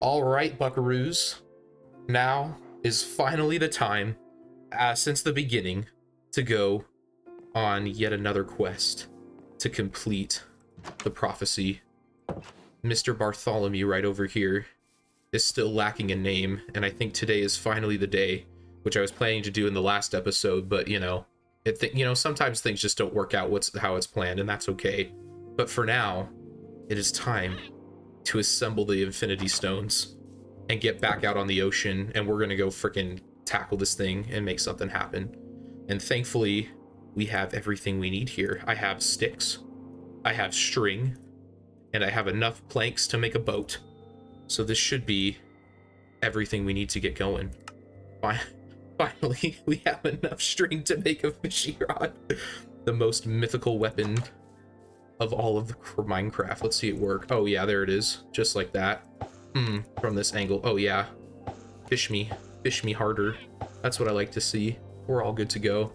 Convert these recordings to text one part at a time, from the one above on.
All right, buckaroos. Now is finally the time, since the beginning, to go on yet another quest to complete the prophecy. Mr. Bartholomew right over here is still lacking a name, and I think today is finally the day, which I was planning to do in the last episode, but sometimes things just don't work out how it's planned, and that's okay. But for now, it is time to assemble the Infinity Stones and get back out on the ocean, and we're gonna go freaking tackle this thing and make something happen. And thankfully, we have everything we need here. I have sticks, I have string, and I have enough planks to make a boat. So this should be everything we need to get going. Finally, we have enough string to make a fishing rod. The most mythical weapon of all of the Minecraft. Let's see it work. Oh yeah, there it is. Just like that. From this angle. Oh yeah. Fish me harder. That's what I like to see. We're all good to go.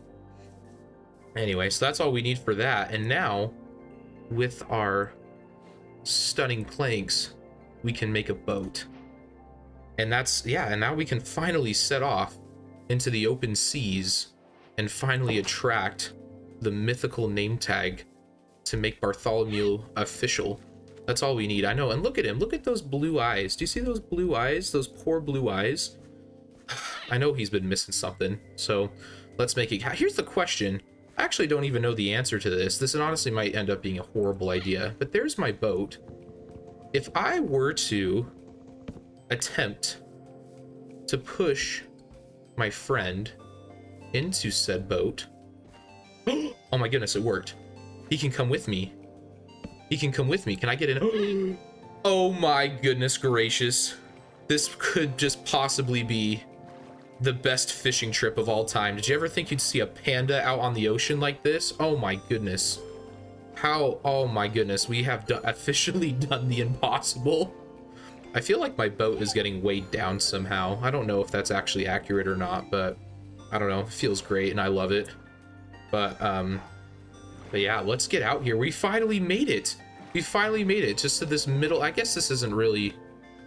Anyway, so that's all we need for that. And now, with our stunning planks, we can make a boat. And and now we can finally set off into the open seas and finally attract the mythical name tag to make Bartholomew official. That's all we need. I know. And look at him. Look at those blue eyes. Do you see those blue eyes? Those poor blue eyes. I know he's been missing something. So let's make it. Here's the question. I actually don't even know the answer to this. This honestly might end up being a horrible idea. But there's my boat. If I were to attempt to push my friend into said boat. Oh my goodness, it worked. He can come with me. He can come with me. Can I get in? Oh my goodness gracious. This could just possibly be the best fishing trip of all time. Did you ever think you'd see a panda out on the ocean like this? Oh my goodness. Oh my goodness. We have officially done the impossible. I feel like my boat is getting weighed down somehow. I don't know if that's actually accurate or not, but I don't know. It feels great and I love it. But yeah, let's get out here. We finally made it. We finally made it just to this middle. I guess this isn't really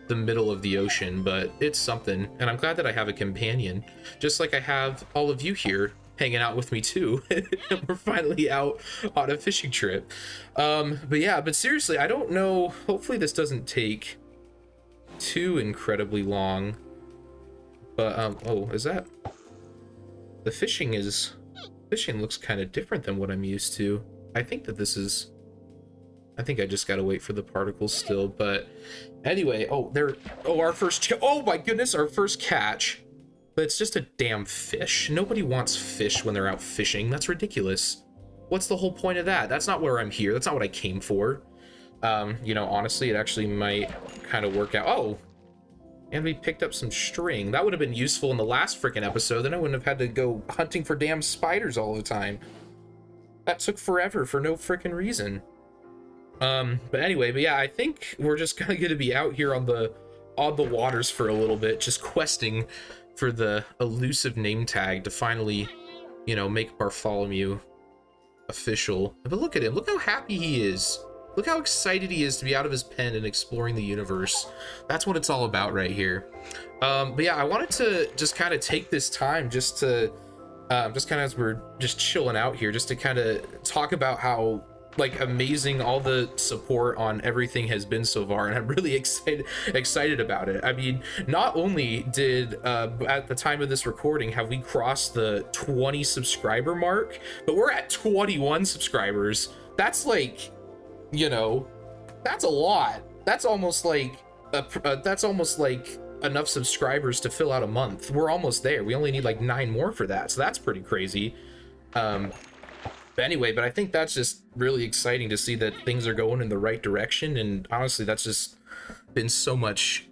the middle of the ocean, but it's something. And I'm glad that I have a companion, just like I have all of you here hanging out with me too. We're finally out on a fishing trip. But seriously, I don't know. Hopefully this doesn't take too incredibly long. But oh, is that the fishing looks kind of different than what I'm used to. I think that this is, I think I just gotta wait for the particles still. But anyway, our first, oh my goodness, our first catch. But it's just a damn fish. Nobody wants fish when they're out fishing. That's ridiculous. What's the whole point of that? That's not where I'm here. That's not what I came for. Honestly, it actually might kind of work out. Oh, and we picked up some string. That would have been useful in the last freaking episode. Then I wouldn't have had to go hunting for damn spiders all the time. That took forever for no freaking reason. But anyway, yeah, I think we're just kind of going to be out here on the waters for a little bit, just questing for the elusive name tag to finally, make Bartholomew official. But look at him. Look how happy he is. Look how excited he is to be out of his pen and exploring the universe. That's what it's all about right here. But yeah, I wanted to just kind of take this time just to, just kind of as we're just chilling out here, just to kind of talk about how amazing all the support on everything has been so far, and I'm really excited about it. I mean, not only did at the time of this recording have we crossed the 20 subscriber mark, but we're at 21 subscribers. That's that's a lot. That's almost like enough subscribers to fill out a month. We're almost there. We only need 9 more for that, so that's pretty crazy. But anyway, I think that's just really exciting to see that things are going in the right direction, and honestly, that's just been so much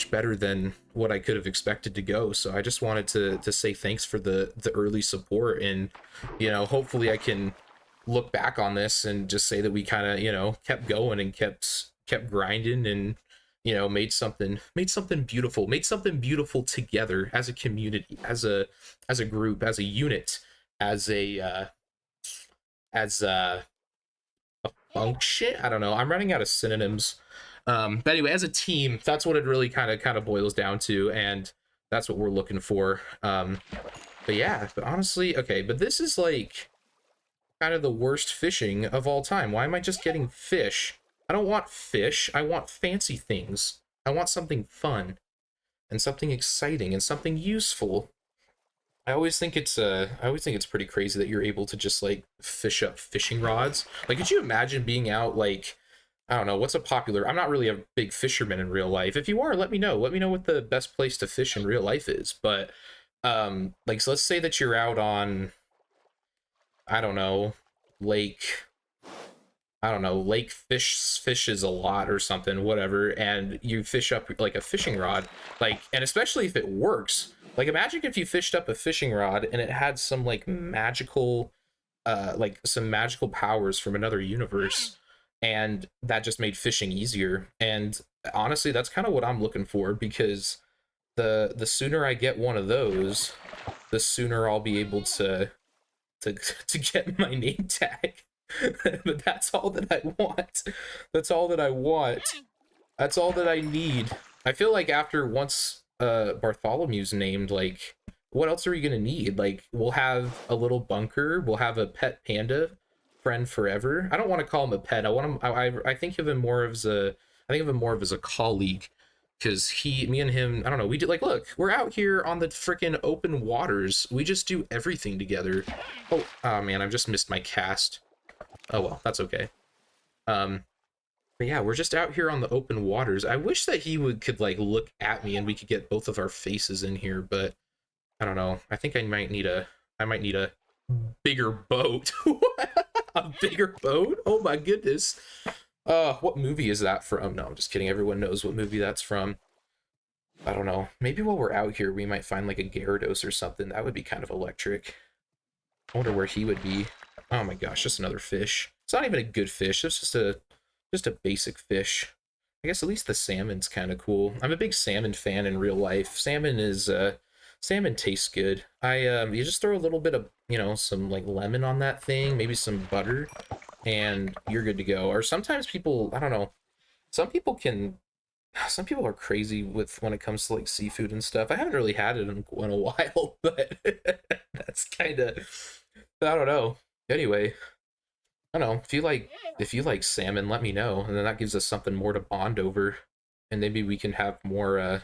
better than what I could have expected to go. So I just wanted to say thanks for the early support, and hopefully I can look back on this and just say that we kind of kept going and kept grinding, and made something beautiful together as a community, as a group, as a unit, as a function. I don't know, I'm running out of synonyms. But anyway, as a team, that's what it really kind of boils down to, and that's what we're looking for. But yeah, but honestly, okay, but this is like kind of the worst fishing of all time. Why am I just getting fish? I don't want fish. I want fancy things. I want something fun and something exciting and something useful. I always think it's pretty crazy that you're able to just like fish up fishing rods. Like, could you imagine being out like, I don't know, what's a popular, I'm not really a big fisherman in real life. If you are, let me know. Let me know what the best place to fish in real life is. But like, so let's say that you're out on, I don't know, lake, lake fishes a lot or something, whatever, and you fish up like a fishing rod, like, and especially if it works. Like, imagine if you fished up a fishing rod and it had some like magical some magical powers from another universe, and that just made fishing easier. And honestly, that's kind of what I'm looking for, because the sooner I get one of those, the sooner I'll be able to get my name tag. But that's all that I want. That's all that I want. That's all that I need. I feel like after once Bartholomew's named, like, what else are we gonna need? Like, we'll have a little bunker, we'll have a pet panda friend forever. I don't want to call him a pet. I want him, I think of him more as a, I think of him more of as a colleague, because me and him, I don't know, we did, like, look, we're out here on the freaking open waters, we just do everything together. Oh man, I've just missed my cast. Oh well, that's okay. But yeah, we're just out here on the open waters. I wish that he could like look at me and we could get both of our faces in here, but I don't know. I think I might need a bigger boat. A bigger boat? Oh my goodness. What movie is that from? No, I'm just kidding. Everyone knows what movie that's from. I don't know. Maybe while we're out here, we might find like a Gyarados or something. That would be kind of electric. I wonder where he would be. Oh my gosh, just another fish. It's not even a good fish. It's just a basic fish. I guess at least the salmon's kind of cool. I'm a big salmon fan in real life. Salmon tastes good. You just throw a little bit of, some like lemon on that thing, maybe some butter, and you're good to go. Or sometimes people, I don't know, some people are crazy with when it comes to like seafood and stuff. I haven't really had it in a while, but that's kind of, I don't know. Anyway, I don't know, if you like salmon, let me know, and then that gives us something more to bond over, and maybe we can have more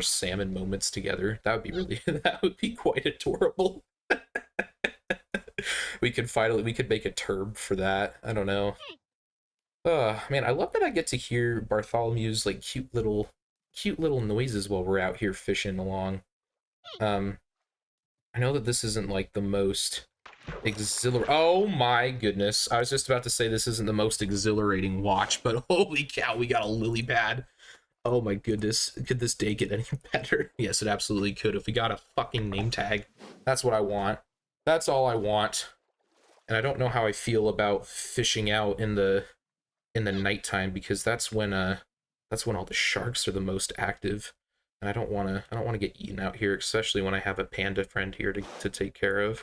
salmon moments together. That would be really that would be quite adorable. We could make a term for that. I don't know. Man, I love that I get to hear Bartholomew's like cute little noises while we're out here fishing along. I know that this isn't like the most exhilarating. Oh my goodness. I was just about to say this isn't the most exhilarating watch, but holy cow, we got a lily pad. Oh my goodness. Could this day get any better? Yes, it absolutely could. If we got a fucking name tag, that's what I want. That's all I want. And I don't know how I feel about fishing out in the nighttime, because that's when all the sharks are the most active. And I don't want to get eaten out here, especially when I have a panda friend here to take care of.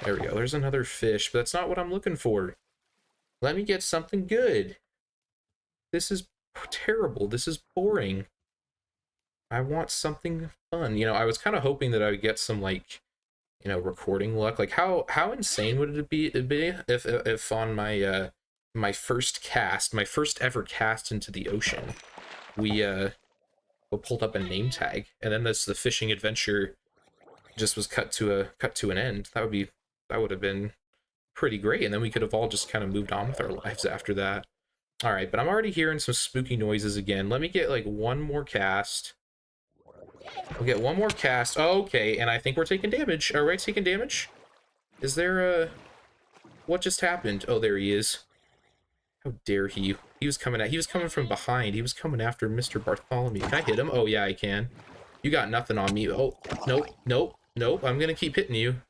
There we go. There's another fish, but that's not what I'm looking for. Let me get something good. This is terrible. This is boring. I want something fun. I was kind of hoping that I would get some like, recording luck. Like how insane would it be if on my my first ever cast into the ocean, we pulled up a name tag, and then the fishing adventure just was cut to an end. That would have been pretty great, and then we could have all just kind of moved on with our lives after that. All right, but I'm already hearing some spooky noises again. Let me get like one more cast. We'll get one more cast. Okay, and I think we're taking damage. Are we taking damage? Is there a... What just happened? Oh, there he is. How dare he? He was coming from behind. He was coming after Mr. Bartholomew. Can I hit him? Oh, yeah, I can. You got nothing on me. Oh, nope. I'm gonna keep hitting you.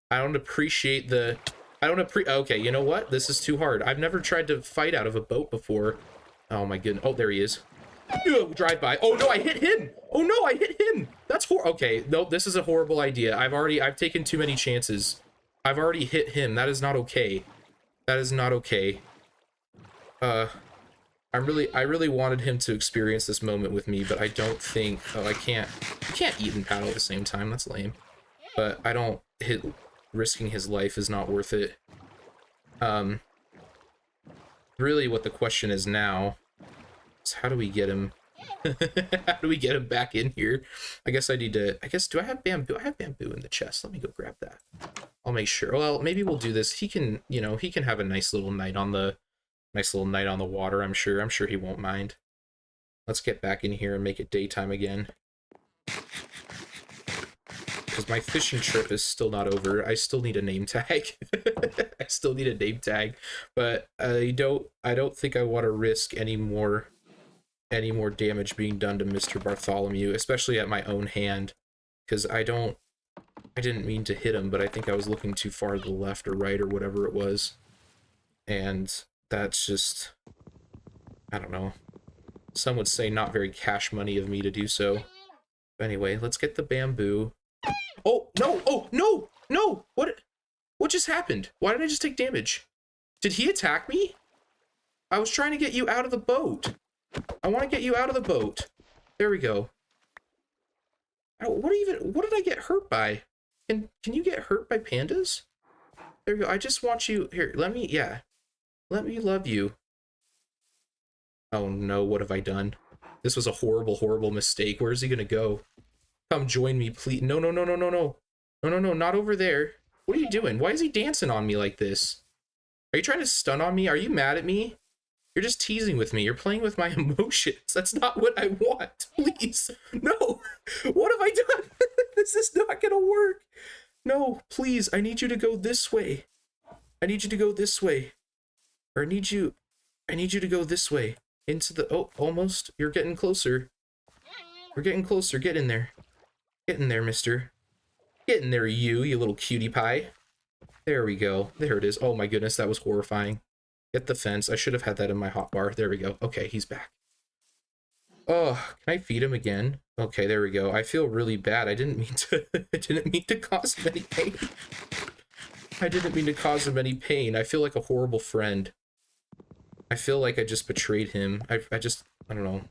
I don't appreciate the... Okay, you know what? This is too hard. I've never tried to fight out of a boat before. Oh, my goodness. Oh, there he is. Drive by. Oh, no, I hit him. Oh, no, I hit him. That's okay, nope, this is a horrible idea. I've taken too many chances. I've already hit him. That is not okay. That is not okay. I really wanted him to experience this moment with me, but I don't think, oh, I can't eat and paddle at the same time. That's lame. But I don't risking his life is not worth it. Really what the question is now is how do we get him how do we get him back in here? I guess do I have bamboo? I have bamboo in the chest. Let me go grab that. I'll make sure. Well, maybe we'll do this. He can, he can have a nice little night on the water, I'm sure. I'm sure he won't mind. Let's get back in here and make it daytime again. Because my fishing trip is still not over. I still need a name tag. I still need a name tag, but I don't think I want to risk any more damage being done to Mr. Bartholomew, especially at my own hand, because I didn't mean to hit him, but I think I was looking too far to the left or right or whatever it was. And that's just, I don't know. Some would say not very cash money of me to do so. But anyway, let's get the bamboo. Oh, no! Oh, no! No! What just happened? Why did I just take damage? Did he attack me? I was trying to get you out of the boat. I want to get you out of the boat. There we go. What did I get hurt by? Can you get hurt by pandas? There we go. I just want you, here, let me love you. Oh no, what have I done? This was a horrible, horrible mistake. Where is he gonna go? Come join me, please. No, no, no, no, no, no. No, no, no, not over there. What are you doing? Why is he dancing on me like this? Are you trying to stun on me? Are you mad at me? You're just teasing with me. You're playing with my emotions. That's not what I want. Please. No. What have I done? This is not gonna work. No, please. I need you to go this way. I need you to go this way. Or I need you to go this way. Into the, oh, almost. You're getting closer. We're getting closer. Get in there. Get in there, mister. Get in there, you little cutie pie. There we go. There it is. Oh my goodness, that was horrifying. Get the fence. I should have had that in my hotbar. There we go. Okay, he's back. Oh, can I feed him again? Okay, there we go. I feel really bad. I didn't mean to cause him any pain. I didn't mean to cause him any pain. I feel like a horrible friend. I feel like I just betrayed him. I don't know.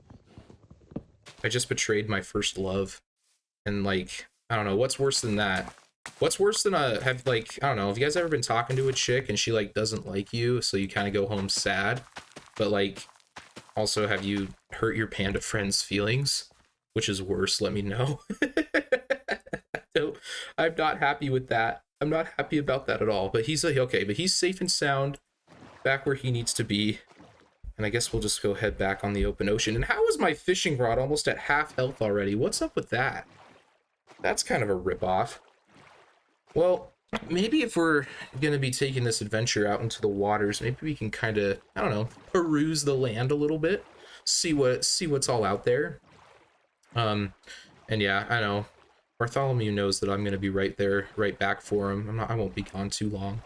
I just betrayed my first love. And like, I don't know, what's worse than that? What's worse than I don't know, have you guys ever been talking to a chick and she like doesn't like you, so you kind of go home sad? But like, also have you hurt your panda friend's feelings? Which is worse, let me know. So, I'm not happy with that. I'm not happy about that at all. But he's like, okay, but he's safe and sound, back where he needs to be. And I guess we'll just go head back on the open ocean. And how is my fishing rod almost at half health already? What's up with that? That's kind of a ripoff. Well, maybe if we're going to be taking this adventure out into the waters, maybe we can kind of, I don't know, peruse the land a little bit, see what's all out there. And yeah, I know Bartholomew knows that I'm going to be right there, right back for him. I won't be gone too long.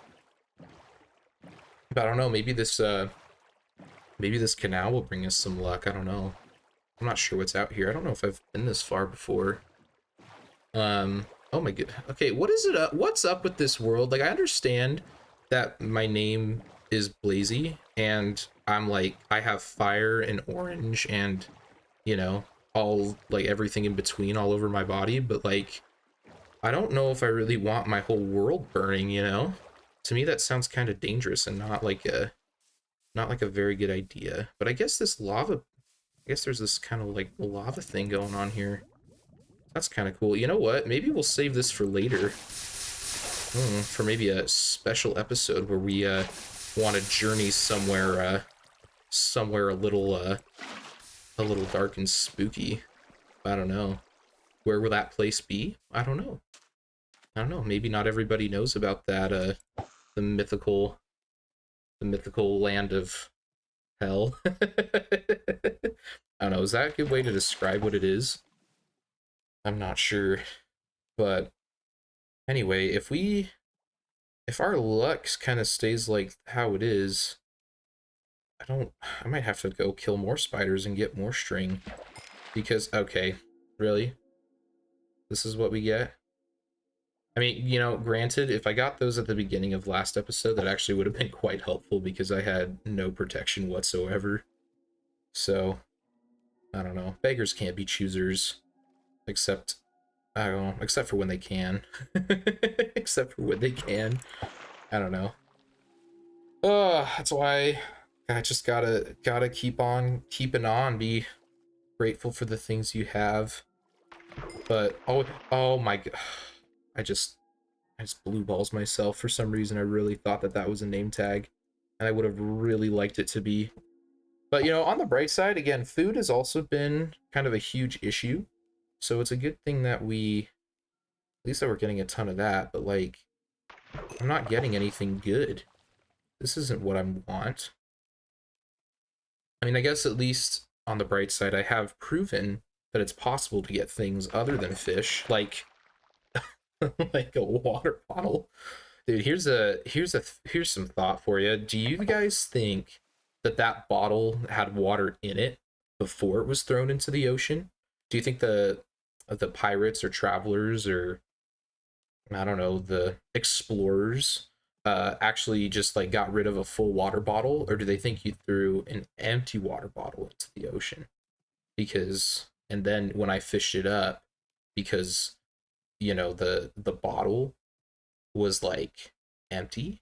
But I don't know, maybe this canal will bring us some luck. I don't know. I'm not sure what's out here. I don't know if I've been this far before. Oh my god. Okay, what is it? What's up with this world? Like, I understand that my name is Blazy, and I'm like, I have fire and orange and, you know, all, like, everything in between all over my body, but, like, I don't know if I really want my whole world burning, you know? To me, that sounds kind of dangerous and not like a very good idea. But I guess this lava, I guess there's this kind of, like, lava thing going on here. That's kind of cool. You know what? Maybe we'll save this for later. For maybe a special episode where we want to journey somewhere a little dark and spooky. I don't know. Where will that place be? I don't know. Maybe not everybody knows about that the mythical land of hell. I don't know. Is that a good way to describe what it is? I'm not sure, but anyway, if our luck kind of stays like how it is, I might have to go kill more spiders and get more string, because, okay, really? This is what we get? I mean, you know, granted, if I got those at the beginning of last episode, that actually would have been quite helpful because I had no protection whatsoever. So I don't know. Beggars can't be choosers, except I don't know, except for when they can. Except for when they can. I don't know. That's why I just gotta keep on keeping on. Be grateful for the things you have. But oh my god, I just blue balls myself for some reason. I really thought that that was a name tag, and I would have really liked it to be. But you know, on the bright side, again, food has also been kind of a huge issue. So it's a good thing that at least that we're getting a ton of that. But like, I'm not getting anything good. This isn't what I want. I mean, I guess at least on the bright side, I have proven that it's possible to get things other than fish, like like a water bottle. Dude, here's some thought for you. Do you guys think that that bottle had water in it before it was thrown into the ocean? Do you think the pirates or travelers or I don't know, the explorers actually just like got rid of a full water bottle, or do they think you threw an empty water bottle into the ocean? Because and then when I fished it up, because you know the bottle was like empty,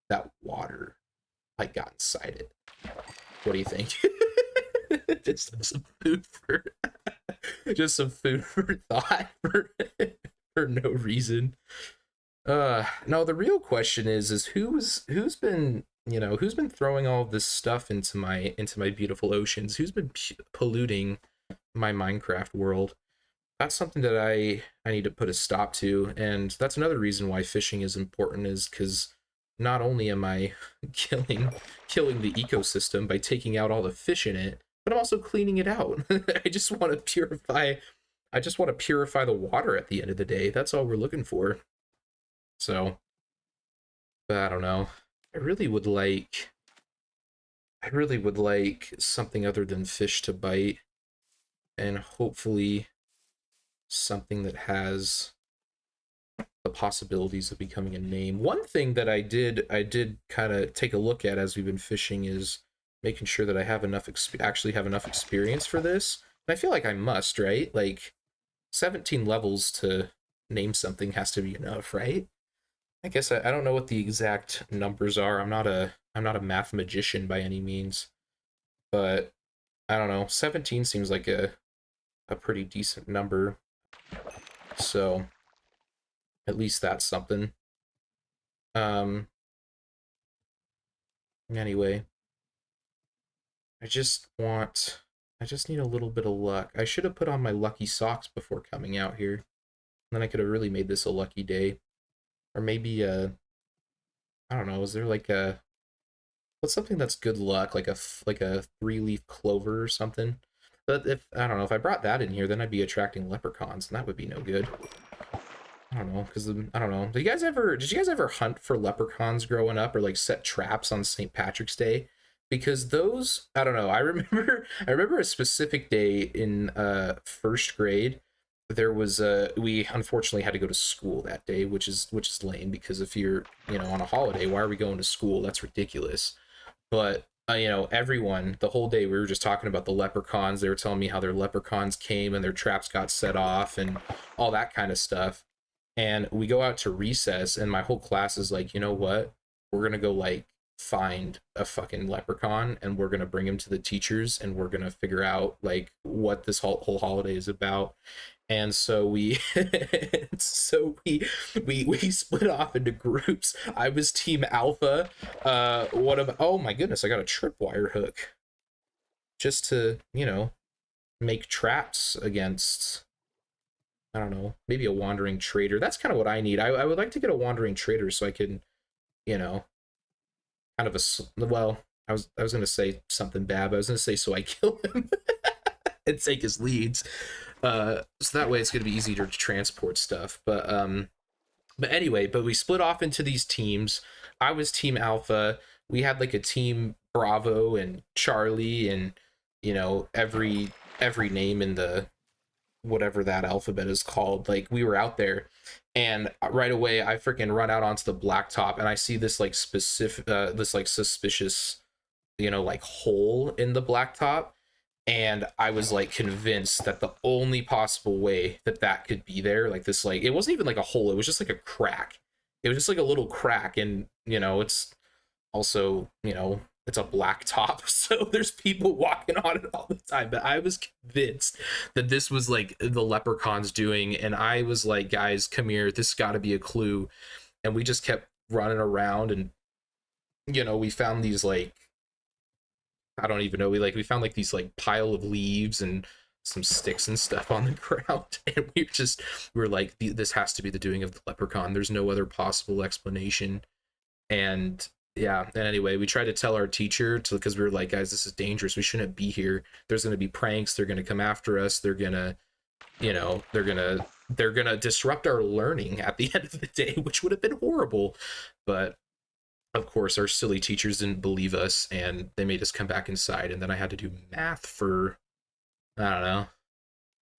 that water like got inside it. What do you think? Just some food for just some food for thought for no reason. No, the real question is who's been, you know, who's been throwing all this stuff into my beautiful oceans? Who's been polluting my Minecraft world? That's something that I need to put a stop to, and that's another reason why fishing is important, is because not only am I killing the ecosystem by taking out all the fish in it, but I'm also cleaning it out. I just want to purify the water at the end of the day. That's all we're looking for. So, but I don't know. I really would like I really would like something other than fish to bite, and hopefully something that has the possibilities of becoming a name. One thing that I did kind of take a look at as we've been fishing is making sure that I have enough actually have enough experience for this. And I feel like I must, right? Like 17 levels to name something has to be enough, right? I guess I don't know what the exact numbers are. I'm not a math magician by any means, but I don't know. 17 seems like a pretty decent number. So at least that's something. Um anyway, I just want I just need a little bit of luck. I should have put on my lucky socks before coming out here. Then I could have really made this a lucky day. Or maybe I don't know, is there like a what's something that's good luck, like a three-leaf clover or something? But if I don't know, if I brought that in here, then I'd be attracting leprechauns, and that would be no good. I don't know, because I don't know. Did you guys ever hunt for leprechauns growing up, or like set traps on St. Patrick's Day? Because those, I don't know. I remember a specific day in first grade. There was we unfortunately had to go to school that day, which is lame because if you're, you know, on a holiday, why are we going to school? That's ridiculous. But you know, everyone the whole day we were just talking about the leprechauns. They were telling me how their leprechauns came and their traps got set off and all that kind of stuff. And we go out to recess, and my whole class is like, you know what? We're gonna go like find a fucking leprechaun, and we're gonna bring him to the teachers, and we're gonna figure out like what this whole holiday is about. And so we we split off into groups. I was team alpha. What about, oh my goodness, I got a tripwire hook just to, you know, make traps against, I don't know, maybe a wandering trader. That's kind of what I need. I would like to get a wandering trader so I can, you know, kind of well, I was gonna say something bad, but I was gonna say so I kill him and take his leads. So that way it's gonna be easier to transport stuff. But anyway, but we split off into these teams. I was team alpha. We had like a team Bravo and Charlie and, you know, every name in the whatever that alphabet is called. Like we were out there, and right away I freaking run out onto the blacktop, and I see this like specific this like suspicious like hole in the blacktop, and I was like convinced that the only possible way that that could be there, like this, like it wasn't even like a hole, it was just like a crack. It was just like a little crack, and it's also, it's a black top, so there's people walking on it all the time. But I was convinced that this was like the leprechauns doing, and I was like, guys, come here, this got to be a clue. And we just kept running around, and we found these, like, I don't even know, we found like these like pile of leaves and some sticks and stuff on the ground, and we were like, this has to be the doing of the leprechaun, there's no other possible explanation. And yeah, and anyway, we tried to tell our teacher, because we were like, guys, this is dangerous, we shouldn't be here, there's going to be pranks, they're going to come after us, they're going to they're gonna disrupt our learning at the end of the day, which would have been horrible. But of course, our silly teachers didn't believe us, and they made us come back inside, and then I had to do math for, I don't know,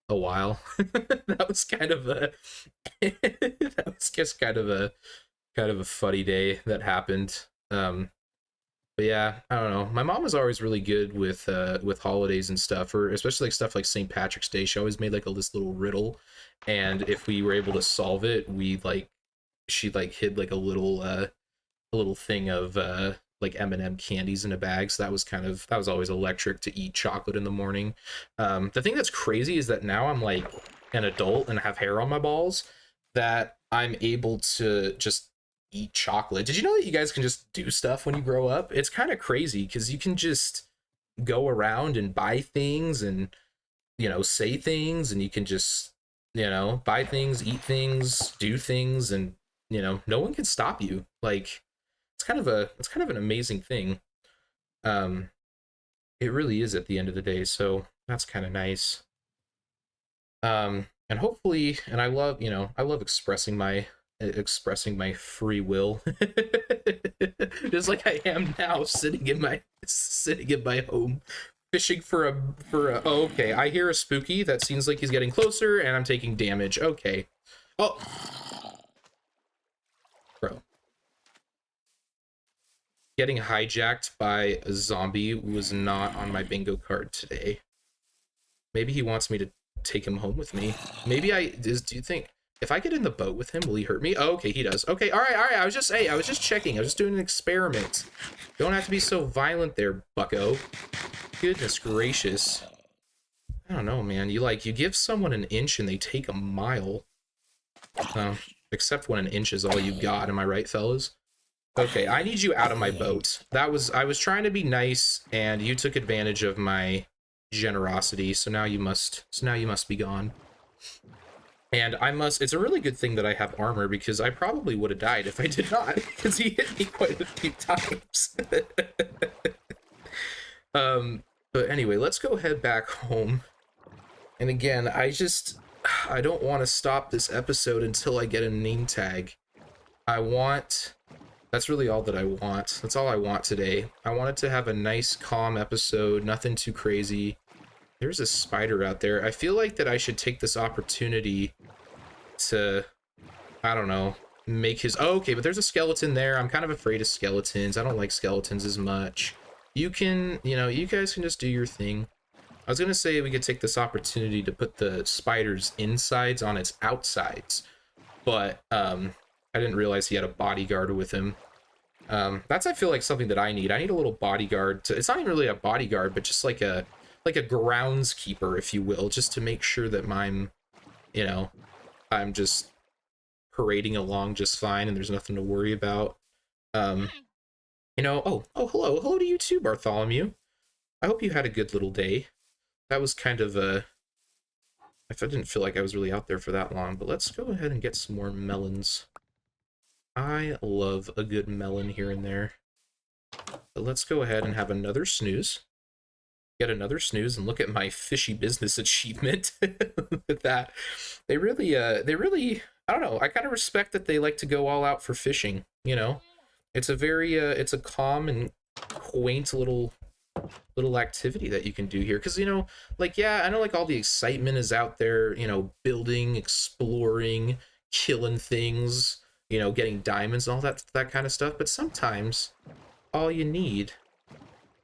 a while. That was kind of a that was just kind of a funny day that happened. But yeah, I don't know. My mom was always really good with holidays and stuff, or especially like stuff like St. Patrick's Day. She always made like this little riddle, and if we were able to solve it, she like hid like a little thing of like M&M candies in a bag. So that was always electric to eat chocolate in the morning. The thing that's crazy is that now I'm like an adult and have hair on my balls, that I'm able to just eat chocolate. Did you know that you guys can just do stuff when you grow up? It's kind of crazy because you can just go around and buy things and say things, and you can just buy things, eat things, do things, and no one can stop you. Like, it's kind of an amazing thing. It really is at the end of the day, so that's kind of nice. And hopefully, and I love expressing my free will, just like I am now, sitting in my home, fishing for a oh, okay, I hear a spooky that seems like he's getting closer, and I'm taking damage. Okay. Oh, bro, getting hijacked by a zombie was not on my bingo card today. Maybe he wants me to take him home with me. Maybe do you think if I get in the boat with him, will he hurt me? Oh, okay, he does. Okay, all right. I was just checking. I was just doing an experiment. Don't have to be so violent there, bucko. Goodness gracious. I don't know, man. You give someone an inch and they take a mile. Except when an inch is all you got. Am I right, fellas? Okay, I need you out of my boat. I was trying to be nice, and you took advantage of my generosity, so now you must be gone. And it's a really good thing that I have armor, because I probably would have died if I did not, because he hit me quite a few times. But anyway, let's go head back home. And again, I don't want to stop this episode until I get a name tag. That's really all that I want. That's all I want today. I want it to have a nice, calm episode, nothing too crazy. There's a spider out there. I feel like that I should take this opportunity to, I don't know, make his... Oh, okay, but there's a skeleton there. I'm kind of afraid of skeletons. I don't like skeletons as much. You guys can just do your thing. I was going to say we could take this opportunity to put the spider's insides on its outsides, but I didn't realize he had a bodyguard with him. That's, I feel like, something that I need. I need a little bodyguard it's not even really a bodyguard, but just like a groundskeeper, if you will, just to make sure that I'm just parading along just fine and there's nothing to worry about. Oh, hello to you too, Bartholomew. I hope you had a good little day. That was kind of I didn't feel like I was really out there for that long, but let's go ahead and get some more melons. I love a good melon here and there. But let's go ahead and have another snooze. Get another snooze and look at my fishy business achievement. With that, they really, I don't know, I kind of respect that they like to go all out for fishing, It's a very, it's a calm and quaint little activity that you can do here, because yeah, I know like all the excitement is out there, building, exploring, killing things, getting diamonds and all that kind of stuff, but sometimes all you need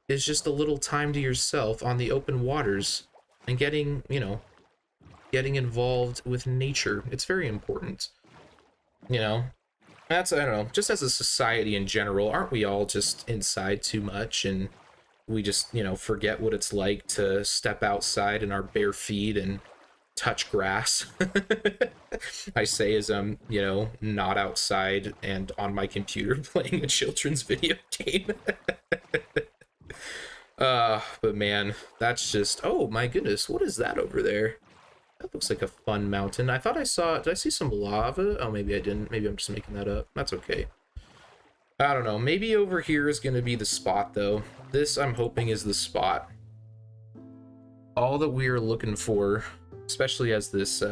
is just a little time to yourself on the open waters and getting, you know, getting involved with nature. It's very important, you know. That's, I don't know, just as a society in general, aren't we all just inside too much, and we just, you know, forget what it's like to step outside in our bare feet and touch grass. I say as I'm, you know, not outside and on my computer playing a children's video game. But man, that's just, oh my goodness, what is that over there? That looks like a fun mountain. I thought I saw, did I see some lava? Oh, maybe I didn't. Maybe I'm just making that up. That's okay. I don't know. Maybe over here is going to be the spot, though. This, I'm hoping, is the spot. All that we are looking for, especially as this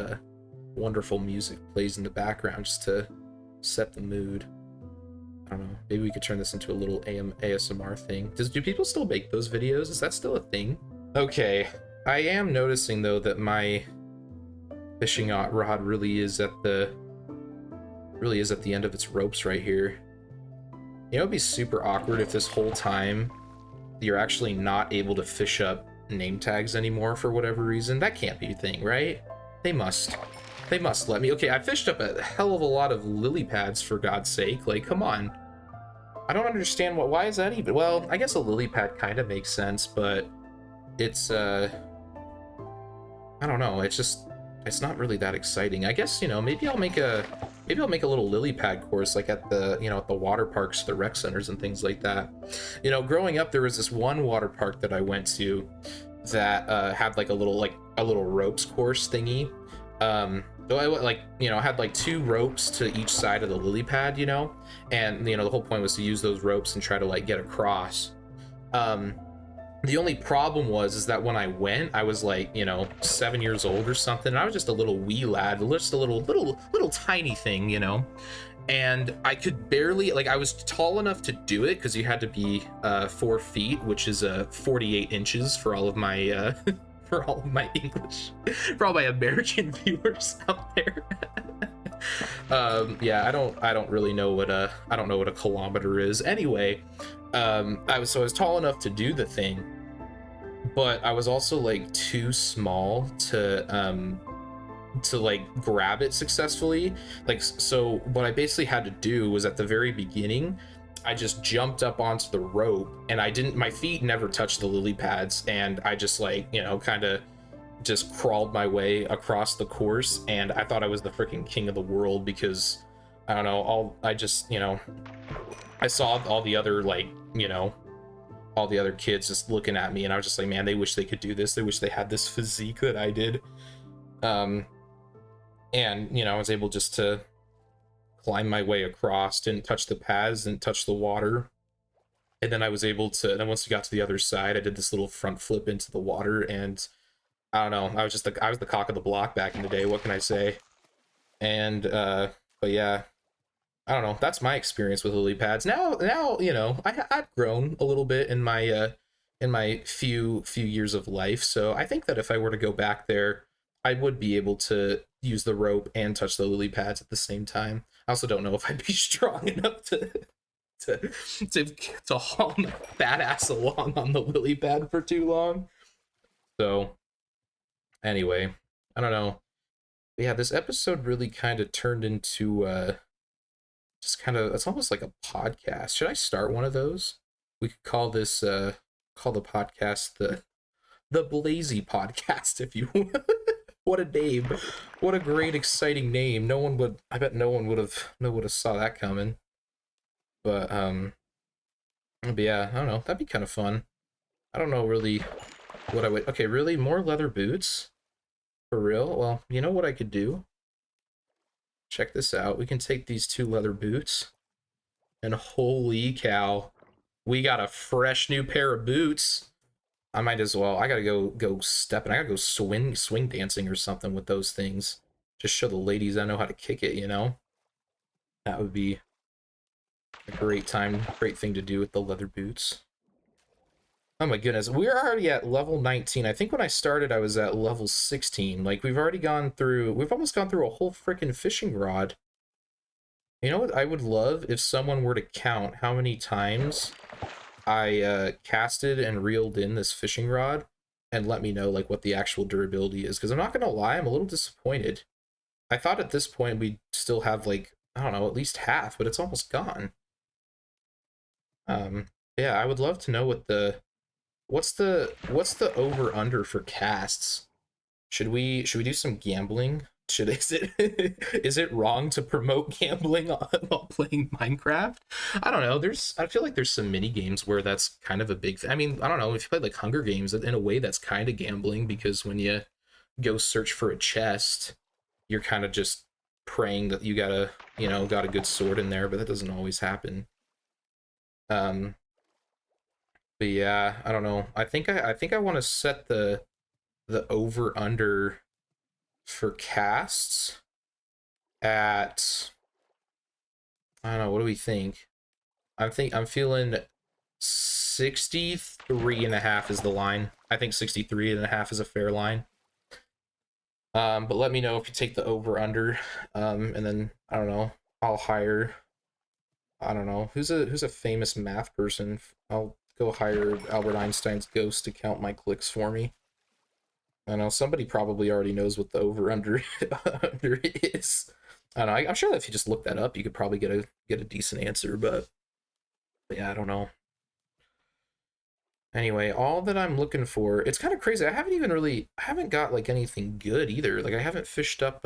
wonderful music plays in the background, just to set the mood. I don't know. Maybe we could turn this into a little ASMR thing. Do people still make those videos? Is that still a thing? Okay. I am noticing, though, that my fishing rod really is at the end of its ropes right here. You know, it'd be super awkward if this whole time you're actually not able to fish up name tags anymore for whatever reason. That can't be a thing, right? They must let me. Okay, I fished up a hell of a lot of lily pads, for God's sake. Like, come on. I don't understand why is that even? Well, I guess a lily pad kind of makes sense, but it's I don't know. It's not really that exciting. I guess, you know, maybe I'll make a little lily pad course, like at the, you know, at the water parks, the rec centers and things like that. You know, growing up, there was this one water park that I went to that had like a little ropes course thingy. Though I like, you know, had like 2 ropes to each side of the lily pad, you know, and, you know, the whole point was to use those ropes and try to like get across. The only problem is that when I went, I was like, you know, 7 years old or something, and I was just a little wee lad, just a little tiny thing, you know, and I could barely, like, I was tall enough to do it because you had to be 4 feet, which is 48 inches for all of my for all of my English, for all my American viewers out there. Yeah, I don't really know what I don't know what a kilometer is. Anyway, I was tall enough to do the thing, but I was also like too small to like grab it successfully. Like, so what I basically had to do was, at the very beginning, I just jumped up onto the rope, and my feet never touched the lily pads, and I just, like, you know, kind of just crawled my way across the course, and I thought I was the freaking king of the world because, I don't know, you know, I saw all the other, like, you know, all the other kids just looking at me, and I was just like, man, they wish they could do this. They wish they had this physique that I did. And, you know, I was able just to climb my way across, didn't touch the pads, didn't touch the water. And then I was able to, then once we got to the other side, I did this little front flip into the water, and I don't know, I was the cock of the block back in the day, what can I say? And, but yeah, I don't know, that's my experience with lily pads. Now, you know, I've grown a little bit in my few years of life, so I think that if I were to go back there, I would be able to use the rope and touch the lily pads at the same time. I also don't know if I'd be strong enough to haul my fat ass along on the lily pad for too long. So anyway, I don't know. But yeah, this episode really kind of turned into just kind of, it's almost like a podcast. Should I start one of those? We could call this call the podcast the Blazy Podcast, if you would. What a name. What a great, exciting name. I bet no one would have saw that coming. But yeah, I don't know. That'd be kind of fun. I don't know really what I would, okay, really? More leather boots? For real? Well, you know what I could do? Check this out. We can take these 2 leather boots, and holy cow, we got a fresh new pair of boots. I might as well. I gotta go stepping. I gotta go swing dancing or something with those things. Just show the ladies I know how to kick it, you know? That would be a great thing to do with the leather boots. Oh my goodness, we're already at level 19. I think when I started, I was at level 16. Like, we've almost gone through a whole freaking fishing rod. You know what I would love? If someone were to count how many times I casted and reeled in this fishing rod and let me know like what the actual durability is, because I'm not gonna lie, I'm a little disappointed. I thought at this point we'd still have like, I don't know, at least half, but it's almost gone. Yeah, I would love to know what the what's the over under for casts. Should we do some gambling? Should is it is it wrong to promote gambling while playing Minecraft? I don't know. I feel like there's some mini games where that's kind of a big thing. I mean, I don't know if you play like Hunger Games in a way that's kind of gambling, because when you go search for a chest, you're kind of just praying that you got a good sword in there, but that doesn't always happen. Um, but yeah, I don't know. I think I want to set the over under for casts at, I don't know, what do we think? I'm feeling 63 and a half is the line. I think 63 and a half is a fair line. But let me know if you take the over under. And then I don't know, I'll hire, I don't know, who's a famous math person. I'll go hire Albert Einstein's ghost to count my clicks for me. I know somebody probably already knows what the over under under is. I don't know. I'm sure that if you just look that up, you could probably get a decent answer. But yeah, I don't know. Anyway, all that I'm looking for, it's kind of crazy. I haven't got like anything good either. Like I haven't fished up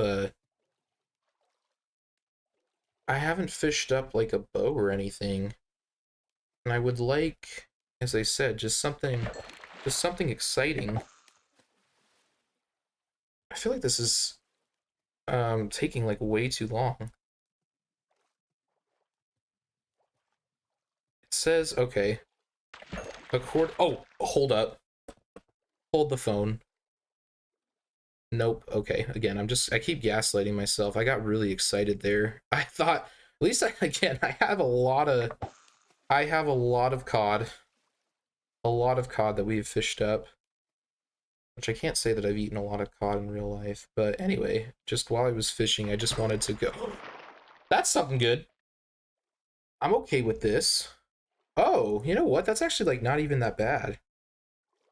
like a bow or anything. And I would like, as I said, just something exciting. I feel like this is taking like way too long. It says, okay, oh, hold up. Hold the phone. Nope. Okay. Again, I keep gaslighting myself. I got really excited there. I thought, at least again, I have a lot of cod. A lot of cod that we've fished up. Which I can't say that I've eaten a lot of cod in real life. But anyway, just while I was fishing, I just wanted to go. That's something good. I'm okay with this. Oh, you know what? That's actually like not even that bad.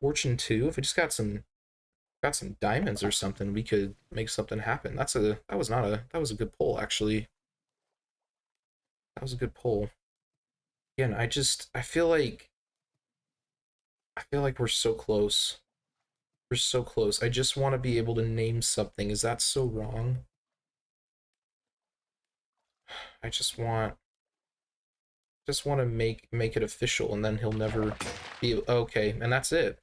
Fortune 2. If we just got some diamonds or something, we could make something happen. That was a good pull, actually. That was a good pull. Again, I feel like we're so close. We're so close. I just want to be able to name something. Is that so wrong? I just want to make it official, and then he'll never be okay, and that's it.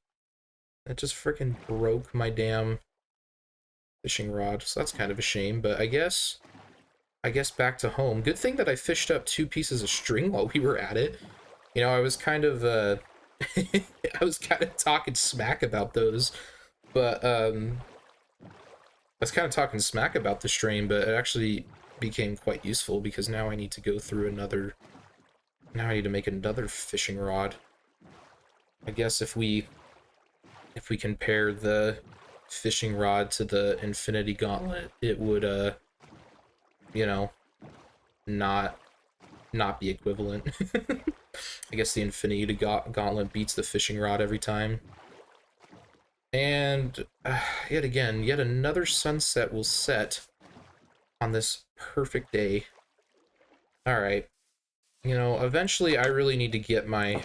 It just freaking broke my damn fishing rod. So that's kind of a shame, but I guess back to home. Good thing that I fished up 2 pieces of string while we were at it. You know, I was kind of I was kind of talking smack about those, but I was kind of talking smack about the string, but it actually became quite useful, because now I need to go through now I need to make another fishing rod. I guess if we compare the fishing rod to the infinity gauntlet, it would you know, not not be equivalent. I guess the infinity gauntlet beats the fishing rod every time. And yet again, yet another sunset will set on this perfect day. All right. You know, eventually I really need to get my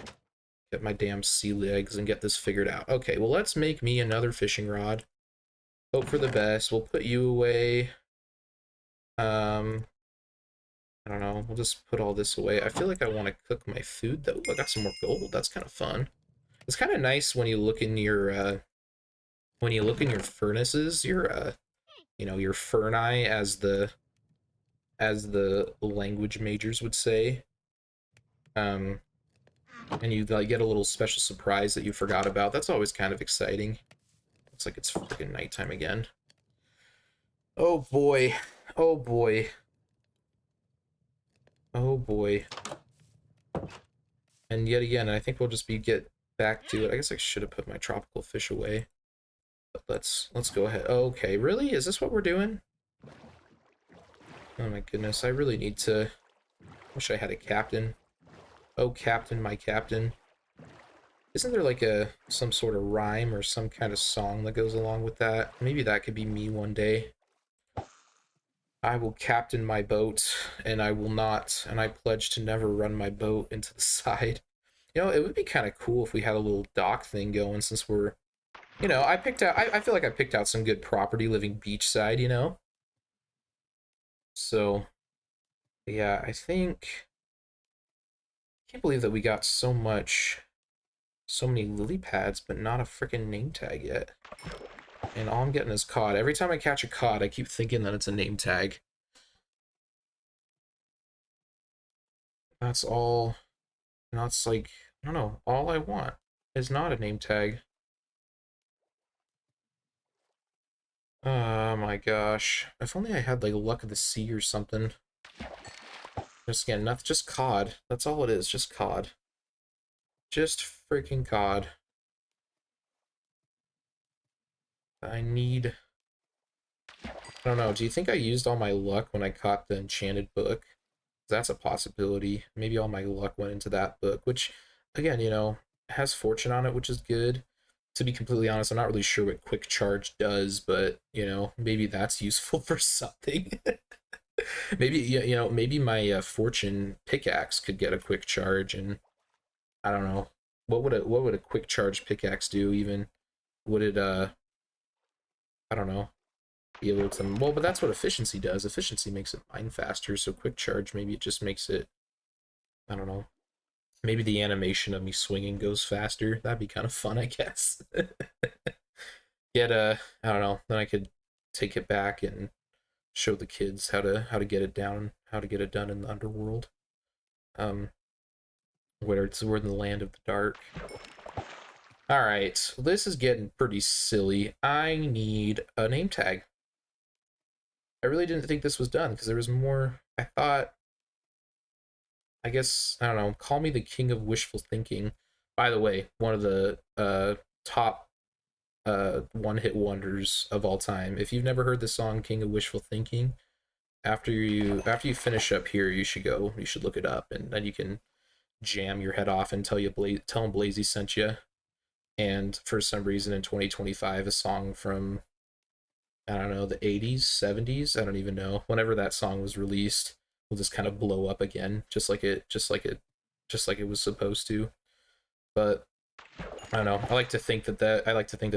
damn sea legs and get this figured out. Okay, well, let's make me another fishing rod. Hope for the best. We'll put you away. I don't know. We'll just put all this away. I feel like I want to cook my food, though. I got some more gold. That's kind of fun. It's kind of nice when you look in your furnaces, you know, your furnae, as the language majors would say. Um, and you like get a little special surprise that you forgot about. That's always kind of exciting. It's like it's freaking nighttime again. Oh boy. Oh boy. Oh boy. And yet again, I think we'll just get back to it. I guess I should have put my tropical fish away. But let's go ahead. Okay, really? Is this what we're doing? Oh my goodness, I really need to... Wish I had a captain. Oh, captain, my captain. Isn't there like a some sort of rhyme or some kind of song that goes along with that? Maybe that could be me one day. I will captain my boat, and I will not, and I pledge to never run my boat into the side. You know, it would be kind of cool if we had a little dock thing going, since we're, you know, I feel like I picked out some good property living beachside, you know? So, yeah, I think, I can't believe that we got so many lily pads, but not a freaking name tag yet. And all I'm getting is cod. Every time I catch a cod, I keep thinking that it's a name tag. That's all, and that's like, I don't know, all I want is not a name tag. Oh my gosh. If only I had like luck of the sea or something. Just again, nothing, just cod. That's all it is, just cod. Just freaking cod. I need, I don't know, do you think I used all my luck when I caught the enchanted book? That's a possibility. Maybe all my luck went into that book, which, again, you know, has fortune on it, which is good. To be completely honest, I'm not really sure what quick charge does, but, you know, maybe that's useful for something. Maybe, you know, maybe my fortune pickaxe could get a quick charge, and I don't know. What would a quick charge pickaxe do even? Would it I don't know, be able to, well, but that's what efficiency does. Efficiency makes it mine faster, so quick charge, maybe it just makes it, I don't know. Maybe the animation of me swinging goes faster. That'd be kind of fun, I guess. Get I don't know. Then I could take it back and show the kids how to get it down, how to get it done in the underworld. Um, where we're in the land of the dark. All right, this is getting pretty silly. I need a name tag. I really didn't think this was done because there was more. I thought, I guess, I don't know, call me the king of wishful thinking. By the way, one of the top one-hit wonders of all time. If you've never heard the song King of Wishful Thinking, after you finish up here, you should look it up, and then you can jam your head off and tell him Blazy sent you. And for some reason in 2025, a song from, I don't know, the 80s, 70s, I don't even know, whenever that song was released, will just kind of blow up again, just like it was supposed to. But I don't know. I like to think that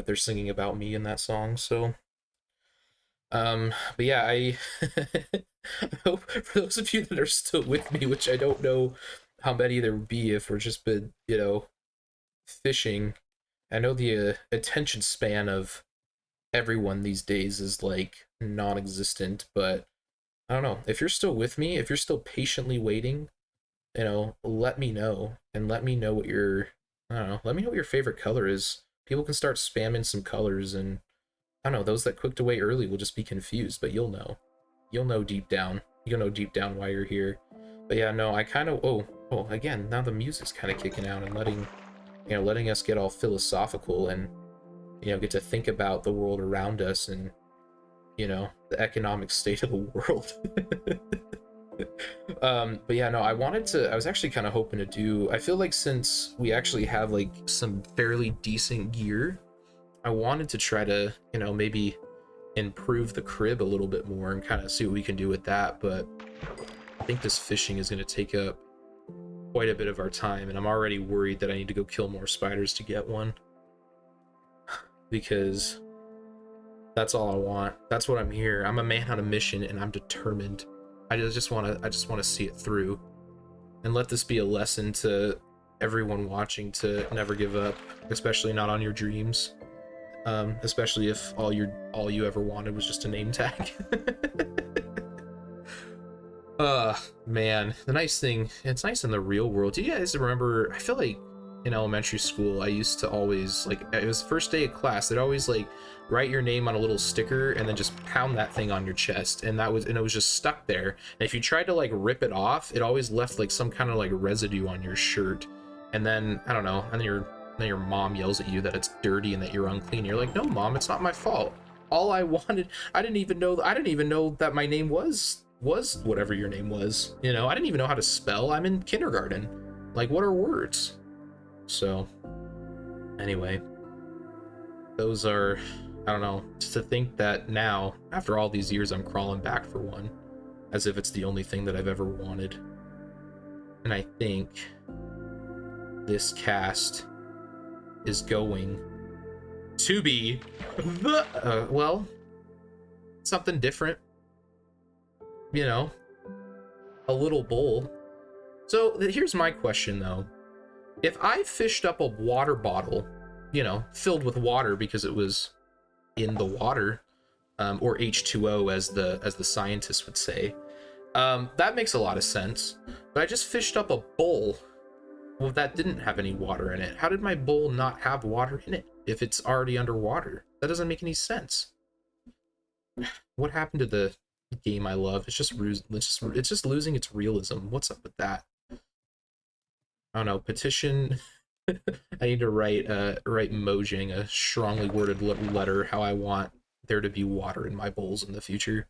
they're singing about me in that song. So, but yeah, I, I hope for those of you that are still with me, which I don't know how many there would be if we're just been, you know, fishing. I know the attention span of everyone these days is like non-existent, but I don't know. If you're still with me, if you're still patiently waiting, you know, let me know, and let me know what your, I don't know, let me know what your favorite color is. People can start spamming some colors, and I don't know, those that clicked away early will just be confused, but you'll know. You'll know deep down. You'll know deep down why you're here. But yeah, no, I kind of, oh, again, now the music's kind of kicking out and letting us get all philosophical and, you know, get to think about the world around us and, you know, the economic state of the world. But yeah, no, I was actually kind of hoping to do, I feel like since we actually have like some fairly decent gear, I wanted to try to, you know, maybe improve the crib a little bit more and kind of see what we can do with that. But I think this fishing is going to take up quite a bit of our time, and I'm already worried that I need to go kill more spiders to get one, because that's all I want. That's what I'm here. I'm a man on a mission, and I'm determined. I just want to see it through, and let this be a lesson to everyone watching to never give up, especially not on your dreams. Especially if all you ever wanted was just a name tag. Man, the nice thing, it's nice in the real world. Do you guys remember, I feel like in elementary school, I used to always, like, it was first day of class, they'd always, like, write your name on a little sticker and then just pound that thing on your chest, and it was just stuck there. And if you tried to, like, rip it off, it always left, like, some kind of, like, residue on your shirt. And then, I don't know, and then your mom yells at you that it's dirty and that you're unclean. You're like, no, mom, it's not my fault. All I wanted, I didn't even know that my name was whatever your name was. You know, I didn't even know how to spell. I'm in kindergarten. Like, what are words? So, Anyway, those are, I don't know, just to think that now, after all these years, I'm crawling back for one, as if it's the only thing that I've ever wanted. And I think this cast is going to be the, well, something different, you know, a little bowl. So here's my question though. If I fished up a water bottle, you know, filled with water because it was in the water, or H2O as the scientists would say, that makes a lot of sense. But I just fished up a bowl, well, that didn't have any water in it. How did my bowl not have water in it if it's already underwater? That doesn't make any sense. What happened to the game I love? It's just losing its realism. What's up with that? I don't know. Petition. I need to write Mojang a strongly worded letter how I want there to be water in my bowls in the future.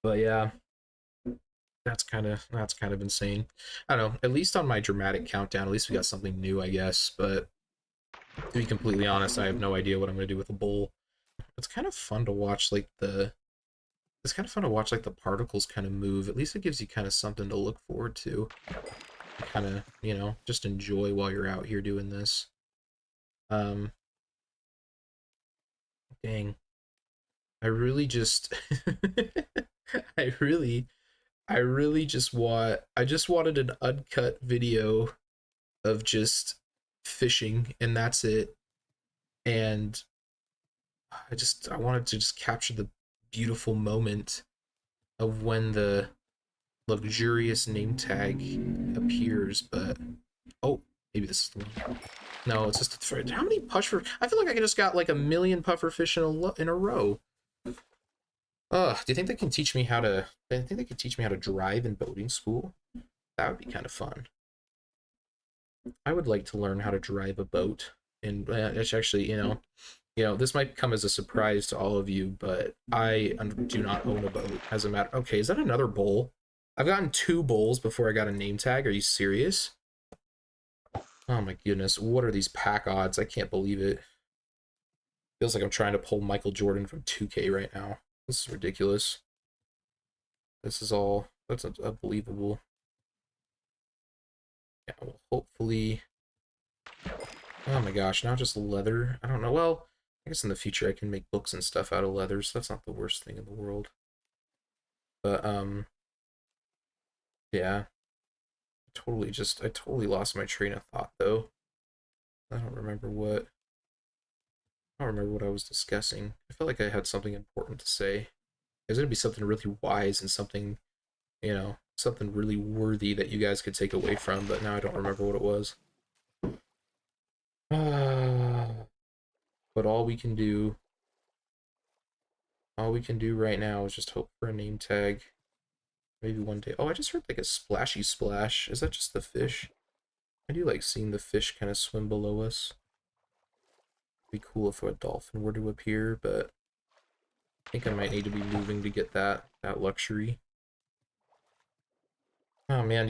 But yeah, that's kind of insane. I don't know. At least on my dramatic countdown, at least we got something new, I guess. But to be completely honest, I have no idea what I'm gonna do with a bowl. It's kind of fun to watch it's kind of fun to watch like the particles kind of move. At least it gives you kind of something to look forward to. Kind of, you know, just enjoy while you're out here doing this. Dang. I really just I really just wanted an uncut video of just fishing and that's it. And I wanted to just capture the beautiful moment of when the luxurious name tag appears, but oh, maybe this is the one. No, it's just a thread. How many puffer? I feel like I just got like a million puffer fish in a row. Do you think they can teach me how to? I think they could teach me how to drive in boating school. That would be kind of fun. I would like to learn how to drive a boat, and it's actually, this might come as a surprise to all of you, but I do not own a boat. As a matter, okay, is that another bowl? I've gotten 2 bowls before I got a name tag. Are you serious? Oh my goodness, what are these pack odds? I can't believe it. Feels like I'm trying to pull Michael Jordan from 2K right now. This is ridiculous. That's unbelievable. Yeah, well, hopefully. Oh my gosh, now just leather. I don't know. Well, I guess in the future I can make books and stuff out of leather, so that's not the worst thing in the world. But yeah. I totally lost my train of thought though. I don't remember what I was discussing. I felt like I had something important to say. It's gonna be something really wise and something, something really worthy that you guys could take away from, but now I don't remember what it was. But all we can do right now is just hope for a name tag. Maybe one day. Oh, I just heard like a splashy splash. Is that just the fish? I do like seeing the fish kind of swim below us. It'd be cool if a dolphin were to appear, but I think I might need to be moving to get that luxury. Oh man,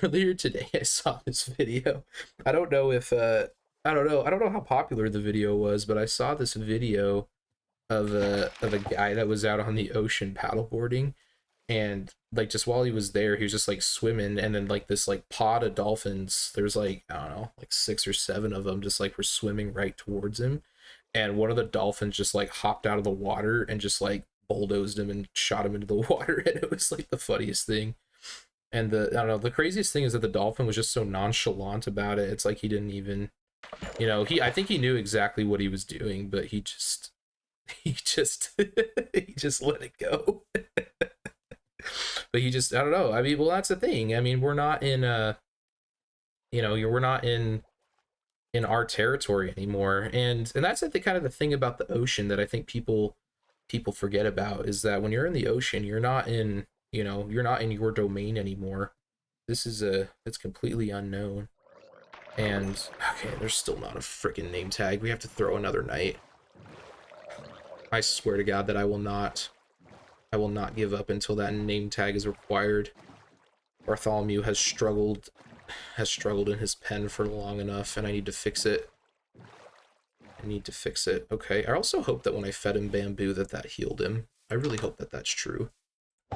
earlier today I saw this video. I don't know if I don't know how popular the video was, but I saw this video of a guy that was out on the ocean paddleboarding, and like just while he was there, he was just like swimming, and then like this like pod of dolphins, there's like, I don't know, like 6 or 7 of them just like were swimming right towards him, and one of the dolphins just like hopped out of the water and just like bulldozed him and shot him into the water, and it was like the funniest thing. And I don't know, the craziest thing is that the dolphin was just so nonchalant about it. It's like he didn't even, I think he knew exactly what he was doing, but he just he just let it go. But I don't know. I mean, well, that's the thing. I mean, we're not in we're not in our territory anymore, and that's the kind of the thing about the ocean that I think people forget about, is that when you're in the ocean, you're not in you're not in your domain anymore. It's completely unknown. And okay, there's still not a freaking name tag. We have to throw another night. I swear to God that I will not give up until that name tag is required. Bartholomew has struggled has struggled in his pen for long enough, and I need to fix it. I need to fix it. Okay, I also hope that when I fed him bamboo that healed him. I really hope that that's true.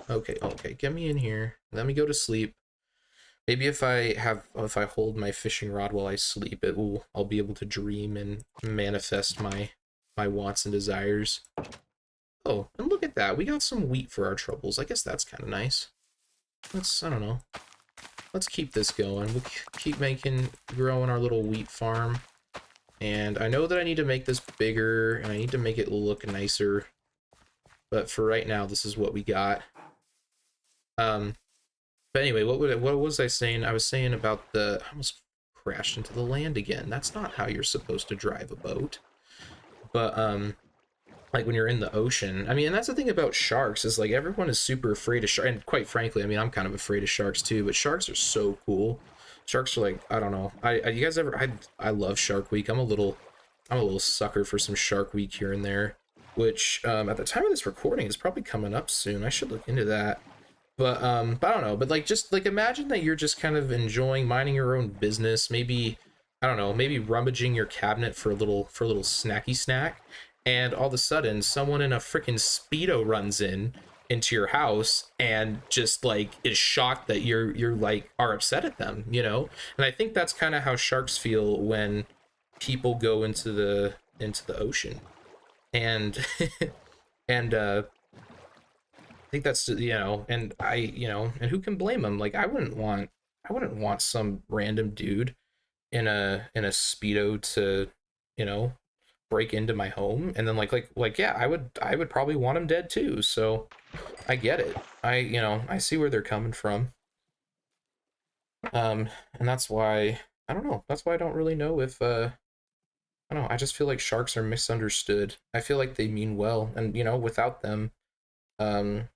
Okay, okay, get me in here. Let me go to sleep. Maybe if I hold my fishing rod while I sleep, I'll be able to dream and manifest my wants and desires. Oh, and look at that. We got some wheat for our troubles. I guess that's kind of nice. I don't know. Let's keep this going. We'll keep growing our little wheat farm. And I know that I need to make this bigger, and I need to make it look nicer. But for right now, this is what we got. But anyway, what was I saying? I was saying about I almost crashed into the land again. That's not how you're supposed to drive a boat. But like when you're in the ocean, I mean, and that's the thing about sharks is like everyone is super afraid of sharks, and quite frankly, I mean, I'm kind of afraid of sharks too. But sharks are so cool. Sharks are like, I don't know. You guys ever? I love Shark Week. I'm a little sucker for some Shark Week here and there. Which at the time of this recording is probably coming up soon. I should look into that. But I don't know. But like, just like imagine that you're just kind of enjoying minding your own business. Maybe I don't know. Maybe rummaging your cabinet for a little snacky snack, and all of a sudden, someone in a freaking Speedo runs into your house and just like is shocked that you're like are upset at them, you know. And I think that's kind of how sharks feel when people go into the ocean, and and I think that's, you know, and and who can blame them? Like I wouldn't want some random dude in a Speedo to, you know, break into my home, and then like yeah, I would probably want him dead too. So I get it. I see where they're coming from. And that's why I don't know. That's why I don't really know if I don't know. I just feel like sharks are misunderstood. I feel like they mean well, and without them, um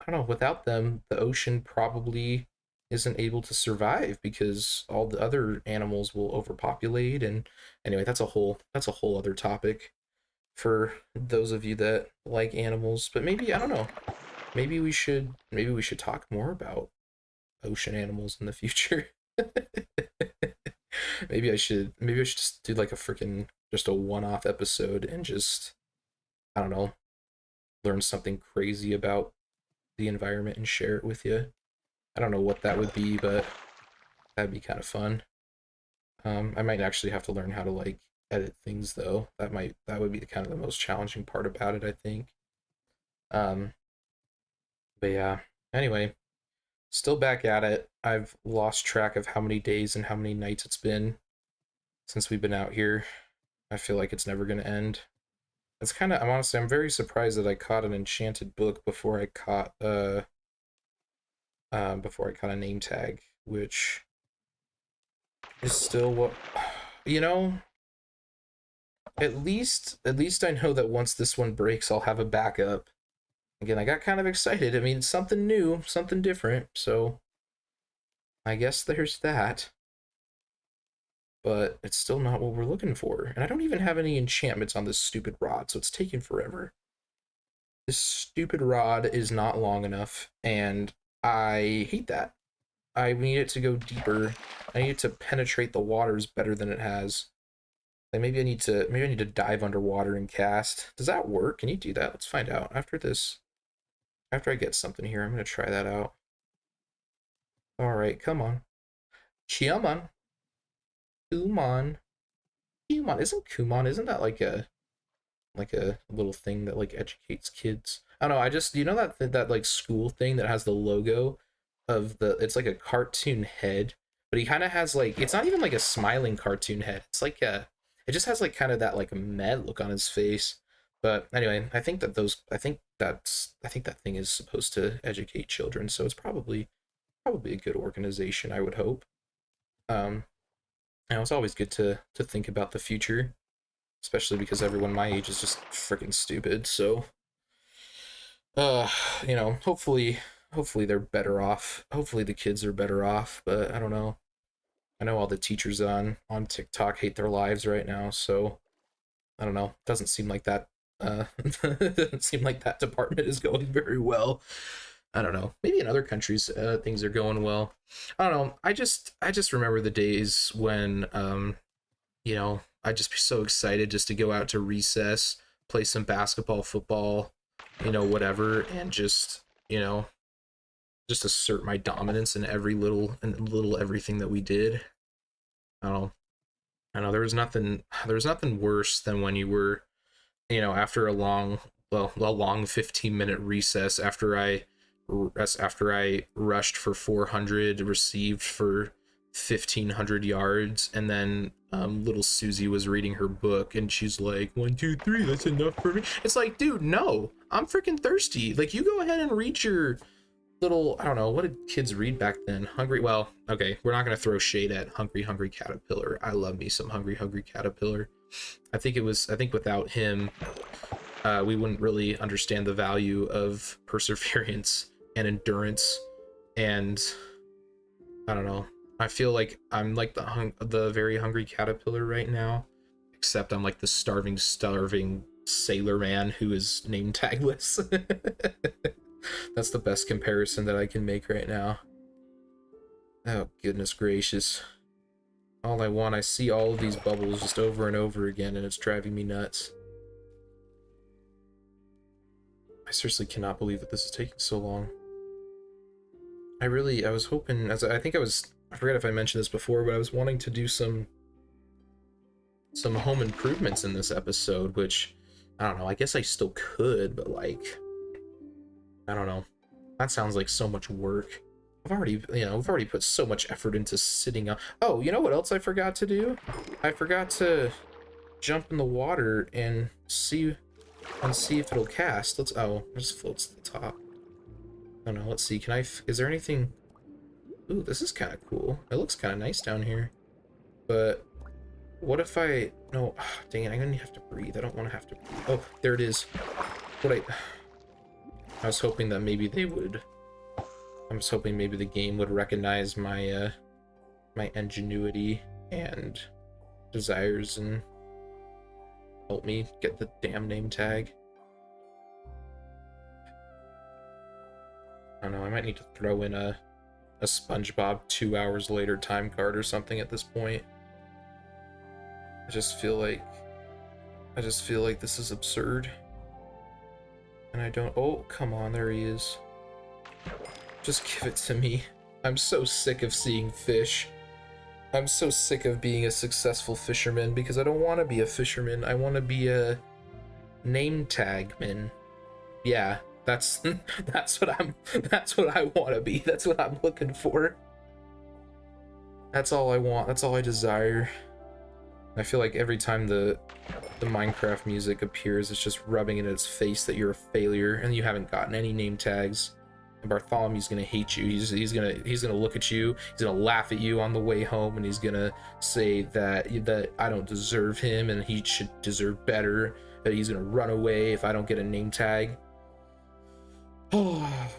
I don't know, without them, the ocean probably isn't able to survive because all the other animals will overpopulate. And anyway, that's a whole other topic for those of you that like animals. But maybe I don't know. Maybe we should talk more about ocean animals in the future. Maybe I should just do like a freaking just a one-off episode and just I don't know, learn something crazy about the environment and share it with you. I don't know what that would be, but that'd be kind of fun. I might actually have to learn how to like edit things though. That would be the kind of the most challenging part about it, I think. Um, but yeah. Anyway, still back at it. I've lost track of how many days and how many nights it's been since we've been out here. I feel like it's never gonna end. I'm very surprised that I caught an enchanted book before I caught a name tag, which is still what you know. At least I know that once this one breaks, I'll have a backup. Again, I got kind of excited. I mean, it's something new, something different, so I guess there's that. But it's still not what we're looking for. And I don't even have any enchantments on this stupid rod, so it's taking forever. This stupid rod is not long enough, and I hate that. I need it to go deeper. I need it to penetrate the waters better than it has. Like maybe I need to dive underwater and cast. Does that work? Can you do that? Let's find out. After I get something here, I'm gonna try that out. Alright, come on. Come on. Kumon. Kumon. Isn't that like a little thing that like educates kids? I don't know, I just that like school thing that has the logo of it's like a cartoon head, but he kind of has like it's not even like a smiling cartoon head. It's like it just has like kind of that like mad look on his face. But anyway, I think that thing is supposed to educate children, so it's probably a good organization, I would hope. Um, and it's always good to think about the future, especially because everyone my age is just freaking stupid. So, uh, hopefully they're better off. Hopefully the kids are better off. But I don't know. I know all the teachers on TikTok hate their lives right now, so I don't know. Doesn't seem like that. Doesn't seem like that department is going very well. I don't know. Maybe in other countries, things are going well. I don't know. I just remember the days when, I'd just be so excited just to go out to recess, play some basketball, football, whatever, and just assert my dominance in every little everything that we did. I don't know. I know there was nothing worse than when you were, after a long 15-minute recess after I rushed for 400, received for 1,500 yards, and then little Susie was reading her book, and she's like, 1, 2, 3, that's enough for me. It's like, dude, no, I'm freaking thirsty. Like, you go ahead and read your little, I don't know, what did kids read back then? Hungry, well, okay, we're not gonna throw shade at Hungry Caterpillar. I love me some Hungry Caterpillar. I think without him, we wouldn't really understand the value of perseverance and endurance. And I don't know, I feel like I'm like the very hungry caterpillar right now, except I'm like the starving sailor man who is name tagless. That's the best comparison that I can make right now. Oh goodness gracious, I see all of these bubbles just over and over again, and it's driving me nuts. I seriously cannot believe that this is taking so long. I was hoping, I forget if I mentioned this before, but I was wanting to do some home improvements in this episode, which, I don't know, I guess I still could, but like, I don't know. That sounds like so much work. We've already put so much effort into sitting up. Oh, you know what else I forgot to do? I forgot to jump in the water and see if it'll cast. It just floats to the top. I don't know, let's see, is there anything? Ooh, this is kind of cool. It looks kind of nice down here. But what if no, dang it, I'm gonna have to breathe. I don't want to have to breathe. Oh, there it is. I was hoping that maybe I was hoping maybe the game would recognize my, my ingenuity and desires and help me get the damn name tag. I don't know, I might need to throw in a SpongeBob 2 hours later time card or something at this point. I just feel like this is absurd. And I don't, oh, come on, there he is. Just give it to me. I'm so sick of seeing fish. I'm so sick of being a successful fisherman because I don't want to be a fisherman. I want to be a name tagman. Yeah, that's what I want to be. That's what I'm looking for. That's all I want. That's all I desire. I feel like every time the Minecraft music appears, it's just rubbing in its face that you're a failure and you haven't gotten any name tags. And Bartholomew's gonna hate you. He's gonna look at you. He's gonna laugh at you on the way home, and he's gonna say that I don't deserve him and he should deserve better. That he's gonna run away if I don't get a name tag. Oh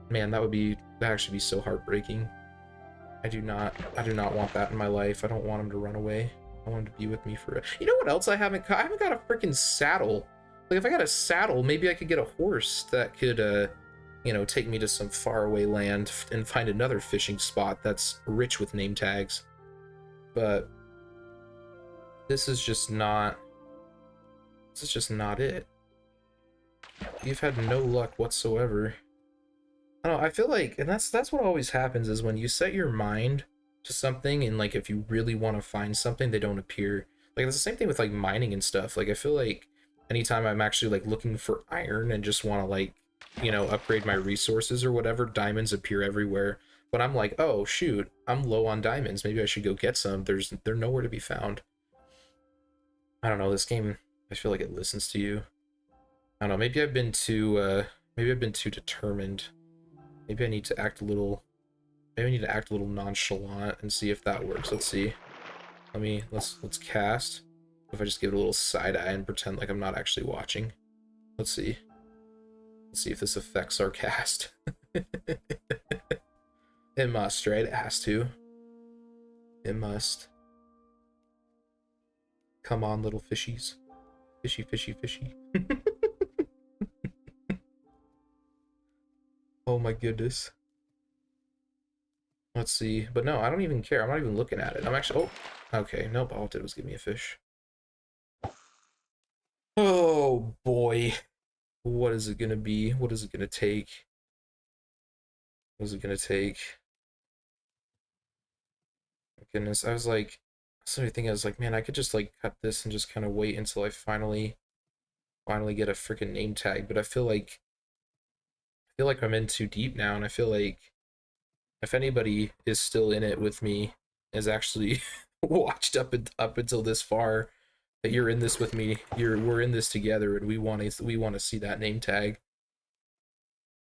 man, that actually be so heartbreaking. I do not want that in my life. I don't want him to run away. I want him to be with me for. You know what else I haven't got? I haven't got a freaking saddle. Like if I got a saddle, maybe I could get a horse that could take me to some faraway land and find another fishing spot that's rich with name tags. But this is just not it. You've had no luck whatsoever. I don't know, I feel like, and that's what always happens is when you set your mind to something and like if you really want to find something, they don't appear. Like it's the same thing with like mining and stuff. Like I feel like anytime I'm actually like looking for iron and just want to like upgrade my resources or whatever, diamonds appear everywhere. But I'm like, oh shoot, I'm low on diamonds, maybe I should go get some. They're nowhere to be found. I don't know, this game, I feel like it listens to you. I don't know, maybe I've been too determined. Maybe I need to act a little nonchalant and see if that works. Let's see. Let's cast. If I just give it a little side eye and pretend like I'm not actually watching. Let's see. Let's see if this affects our cast. It must, right? It has to. It must. Come on, little fishies. Fishy, fishy, fishy. Oh my goodness. Let's see. But no, I don't even care. I'm not even looking at it. I'm actually... Oh, okay. Nope. All it did was give me a fish. Oh boy. What is it gonna be? What is it gonna take? What is it gonna take? My goodness. I was like... Somebody thinking I was like, man, I could just like cut this and just kind of wait until I finally get a freaking name tag. But I feel like I'm in too deep now, and I feel like if anybody is still in it with me, is actually watched up until this far, that you're in this with me. We're in this together, and we want to see that name tag.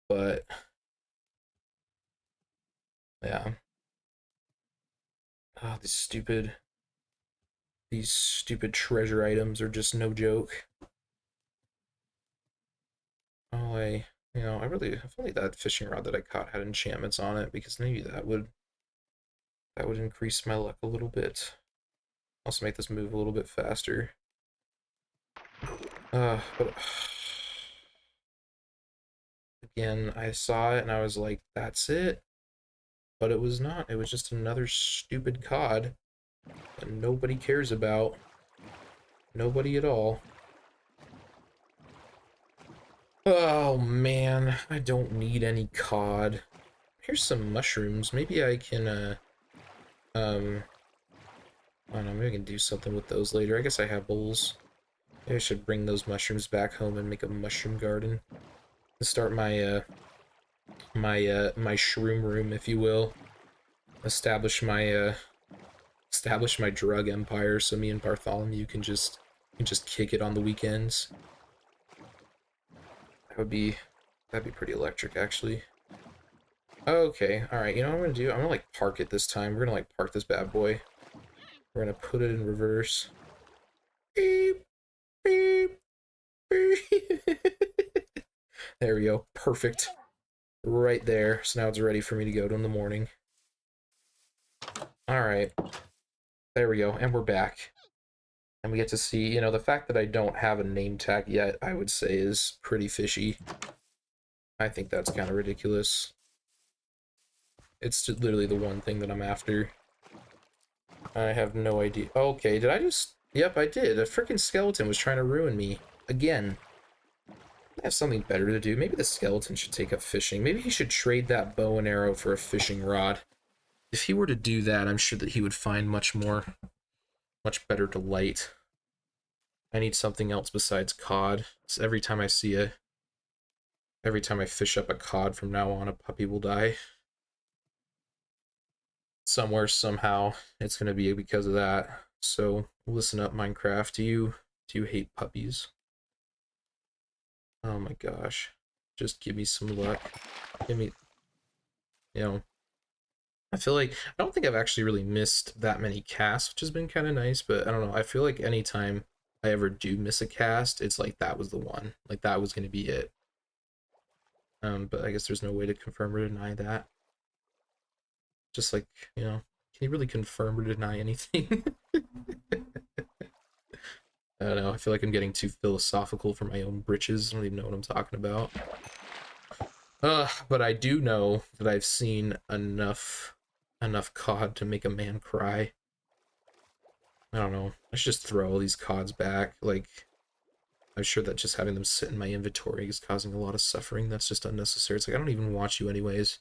But yeah, oh, these stupid treasure items are just no joke. Oh, if only that fishing rod that I caught had enchantments on it, because maybe that would increase my luck a little bit. Also make this move a little bit faster. But again, I saw it and I was like, that's it. But it was not. It was just another stupid cod that nobody cares about. Nobody at all. Oh man, I don't need any cod. Here's some mushrooms. Maybe I can, I don't know, maybe I can do something with those later. I guess I have bowls. Maybe I should bring those mushrooms back home and make a mushroom garden. And start my shroom room, if you will. Establish my drug empire, so me and Bartholomew can just kick it on the weekends. That'd be pretty electric, actually. Okay, all right. You know what I'm gonna do? I'm gonna like park it this time. We're gonna like park this bad boy. We're gonna put it in reverse. Beep, beep, beep. There we go. Perfect. Right there. So now it's ready for me to go to in the morning. All right. There we go. And we're back. And we get to see, the fact that I don't have a name tag yet, I would say is pretty fishy. I think that's kind of ridiculous. It's literally the one thing that I'm after. I have no idea. Okay, did I just... Yep, I did. A freaking skeleton was trying to ruin me. Again. I have something better to do. Maybe the skeleton should take up fishing. Maybe he should trade that bow and arrow for a fishing rod. If he were to do that, I'm sure that he would find much better delight. I need something else besides cod. So every time I fish up a cod from now on, a puppy will die. Somewhere, somehow, it's gonna be because of that. So listen up, Minecraft. Do you hate puppies? Oh my gosh. Just give me some luck. Give me, I feel like, I don't think I've actually really missed that many casts, which has been kind of nice, but I don't know. I feel like anytime I ever do miss a cast, it's like that was the one. Like that was going to be it. But I guess there's no way to confirm or deny that. Just like, can you really confirm or deny anything? I don't know. I feel like I'm getting too philosophical for my own britches. I don't even know what I'm talking about. But I do know that I've seen enough cod to make a man cry. I don't know. I should just throw all these cods back. Like, I'm sure that just having them sit in my inventory is causing a lot of suffering. That's just unnecessary. It's like, I don't even want you anyways.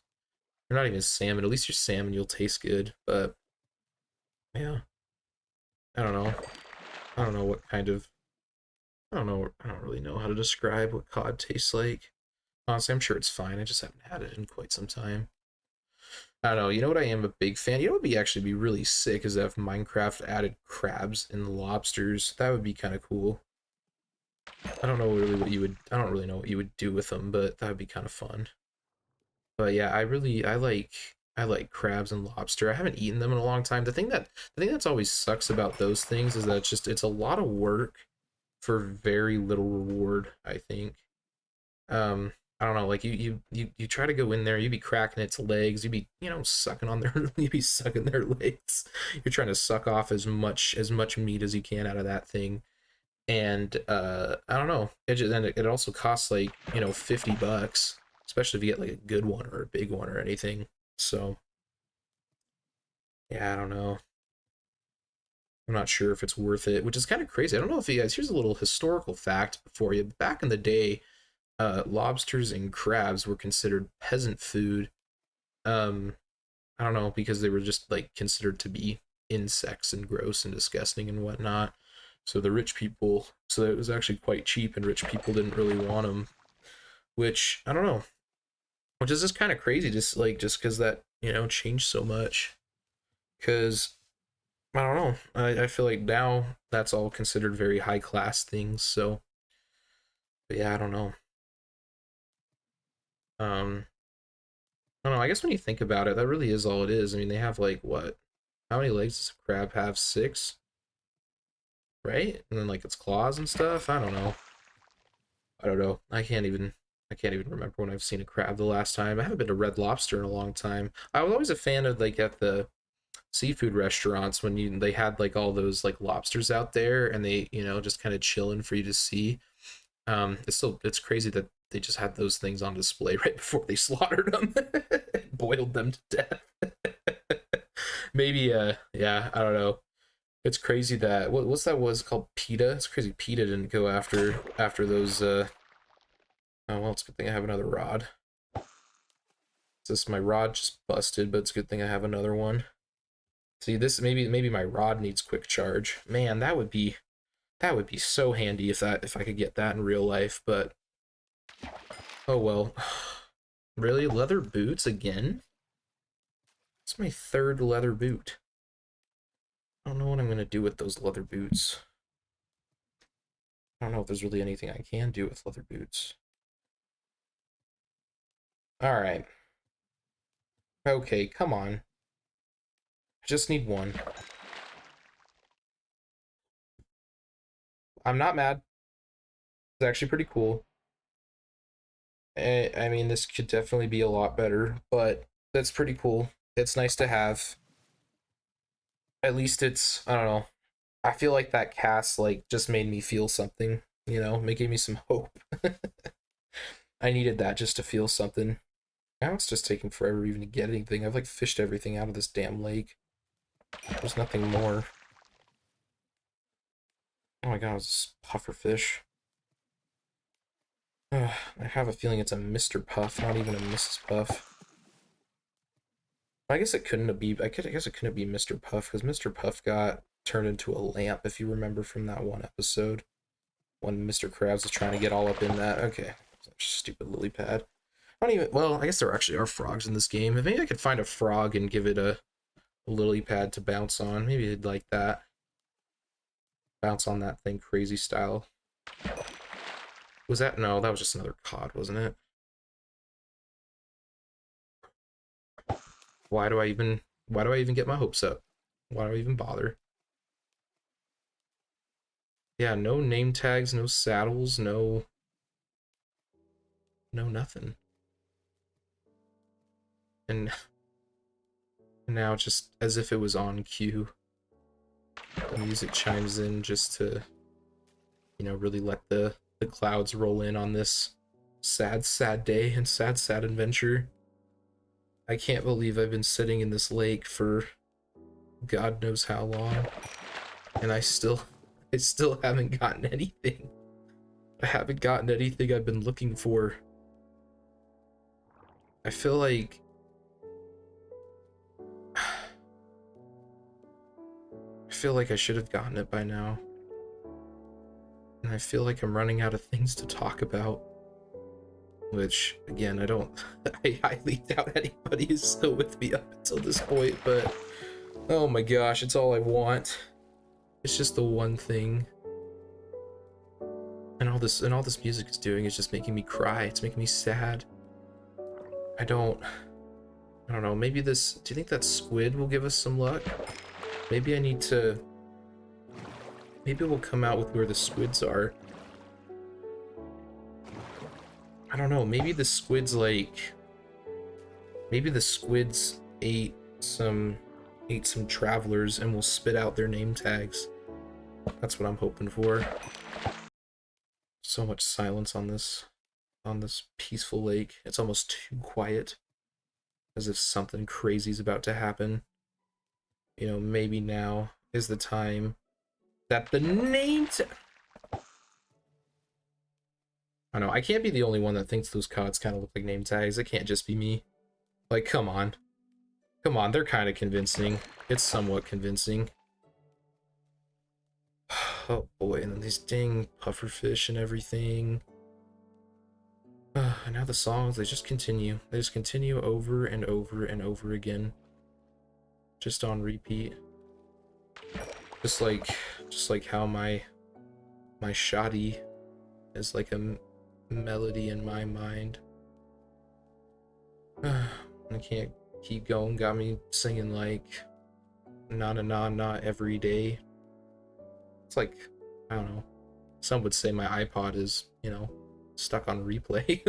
You're not even salmon. At least you're salmon. You'll taste good. But, yeah. I don't know. I don't know what kind of... I don't know. I don't really know how to describe what cod tastes like. Honestly, I'm sure it's fine. I just haven't had it in quite some time. I don't know. You know what I am a big fan? You know what would actually be really sick is if Minecraft added crabs and lobsters. That would be kind of cool. I don't know really what you would... I don't really know what you would do with them, but that would be kind of fun. But yeah, I like crabs and lobster. I haven't eaten them in a long time. The thing that's always sucks about those things is that it's a lot of work for very little reward, I think. I don't know, like you try to go in there, you be cracking its legs, you be, sucking on their you be sucking their legs. You're trying to suck off as much meat as you can out of that thing. And I don't know. It also costs like, $50. especially if you get like a good one or a big one or anything. So yeah, I don't know. I'm not sure if it's worth it, which is kind of crazy. I don't know if you guys, here's a little historical fact for you. Back in the day, lobsters and crabs were considered peasant food. Um, I don't know, because they were just like considered to be insects and gross and disgusting and whatnot. So the rich people, so it was actually quite cheap, and rich people didn't really want them. Which I don't know, which is just kind of crazy, just because that changed so much. Because I don't know, I feel like now that's all considered very high class things. So, but yeah, I don't know. Um, I don't know. I guess when you think about it, that really is all it is. I mean, they have like what? How many legs does a crab have? Six, right? And then like its claws and stuff. I don't know. I don't know. I can't even remember when I've seen a crab the last time. I haven't been to Red Lobster in a long time. I was always a fan of like at the seafood restaurants when they had like all those like lobsters out there, and they just kind of chilling for you to see. It's crazy that they just had those things on display right before they slaughtered them, boiled them to death. Maybe yeah, I don't know. It's crazy that what's that was called, PETA. It's crazy PETA didn't go after those. Oh well, it's a good thing I have another rod. This my rod just busted, but it's a good thing I have another one. See, this maybe my rod needs quick charge. Man, that would be so handy if I could get that in real life, but oh well. Really? Leather boots again? It's my third leather boot. I don't know what I'm gonna do with those leather boots. I don't know if there's really anything I can do with leather boots. Alright. Okay, come on. I just need one. I'm not mad. It's actually pretty cool. I mean, this could definitely be a lot better, but that's pretty cool. It's nice to have. At least I don't know. I feel like that cast like just made me feel something, it gave me some hope. I needed that just to feel something. Now it's just taking forever even to get anything. I've like fished everything out of this damn lake. There's nothing more. Oh my god, it's a puffer fish. I have a feeling it's a Mr. Puff, not even a Mrs. Puff. I guess it couldn't be. I guess it couldn't be Mr. Puff, because Mr. Puff got turned into a lamp, if you remember from that one episode when Mr. Krabs was trying to get all up in that. Okay, stupid lily pad. I don't even. Well, I guess there actually are frogs in this game. If maybe I could find a frog and give it a lily pad to bounce on. Maybe it'd like that. Bounce on that thing crazy style. Was that? No, that was just another cod, wasn't it? Why do I even get my hopes up? Why do I even bother? Yeah, no name tags, no saddles, no nothing. And now just as if it was on cue, the music chimes in just to really let the clouds roll in on this sad day and sad adventure. I can't believe I've been sitting in this lake for God knows how long, and I still haven't gotten anything. I haven't gotten anything I've been looking for. I feel like I should have gotten it by now. And I feel like I'm running out of things to talk about. Which, again, I highly doubt anybody is still with me up until this point, but oh my gosh, it's all I want. It's just the one thing. And all this music is doing is just making me cry. It's making me sad. I don't know, maybe do you think that squid will give us some luck? Maybe we'll come out with where the squids are. I don't know, maybe the squids ate some travelers and will spit out their name tags. That's what I'm hoping for. So much silence on this on this peaceful lake. It's almost too quiet, as if something crazy is about to happen. You know, maybe now is the time that the name I know, I can't be the only one that thinks those cards kind of look like name tags. It can't just be me. Like, come on. Come on, they're kind of convincing. It's somewhat convincing. Oh boy, and then these dang pufferfish and everything. And now the songs, they just continue. They just continue over and over and over again. Just on repeat. Just like how my shoddy is like a melody in my mind. I can't keep going. Got me singing like na na na na every day. It's like, I don't know. Some would say my iPod is, you know, stuck on replay.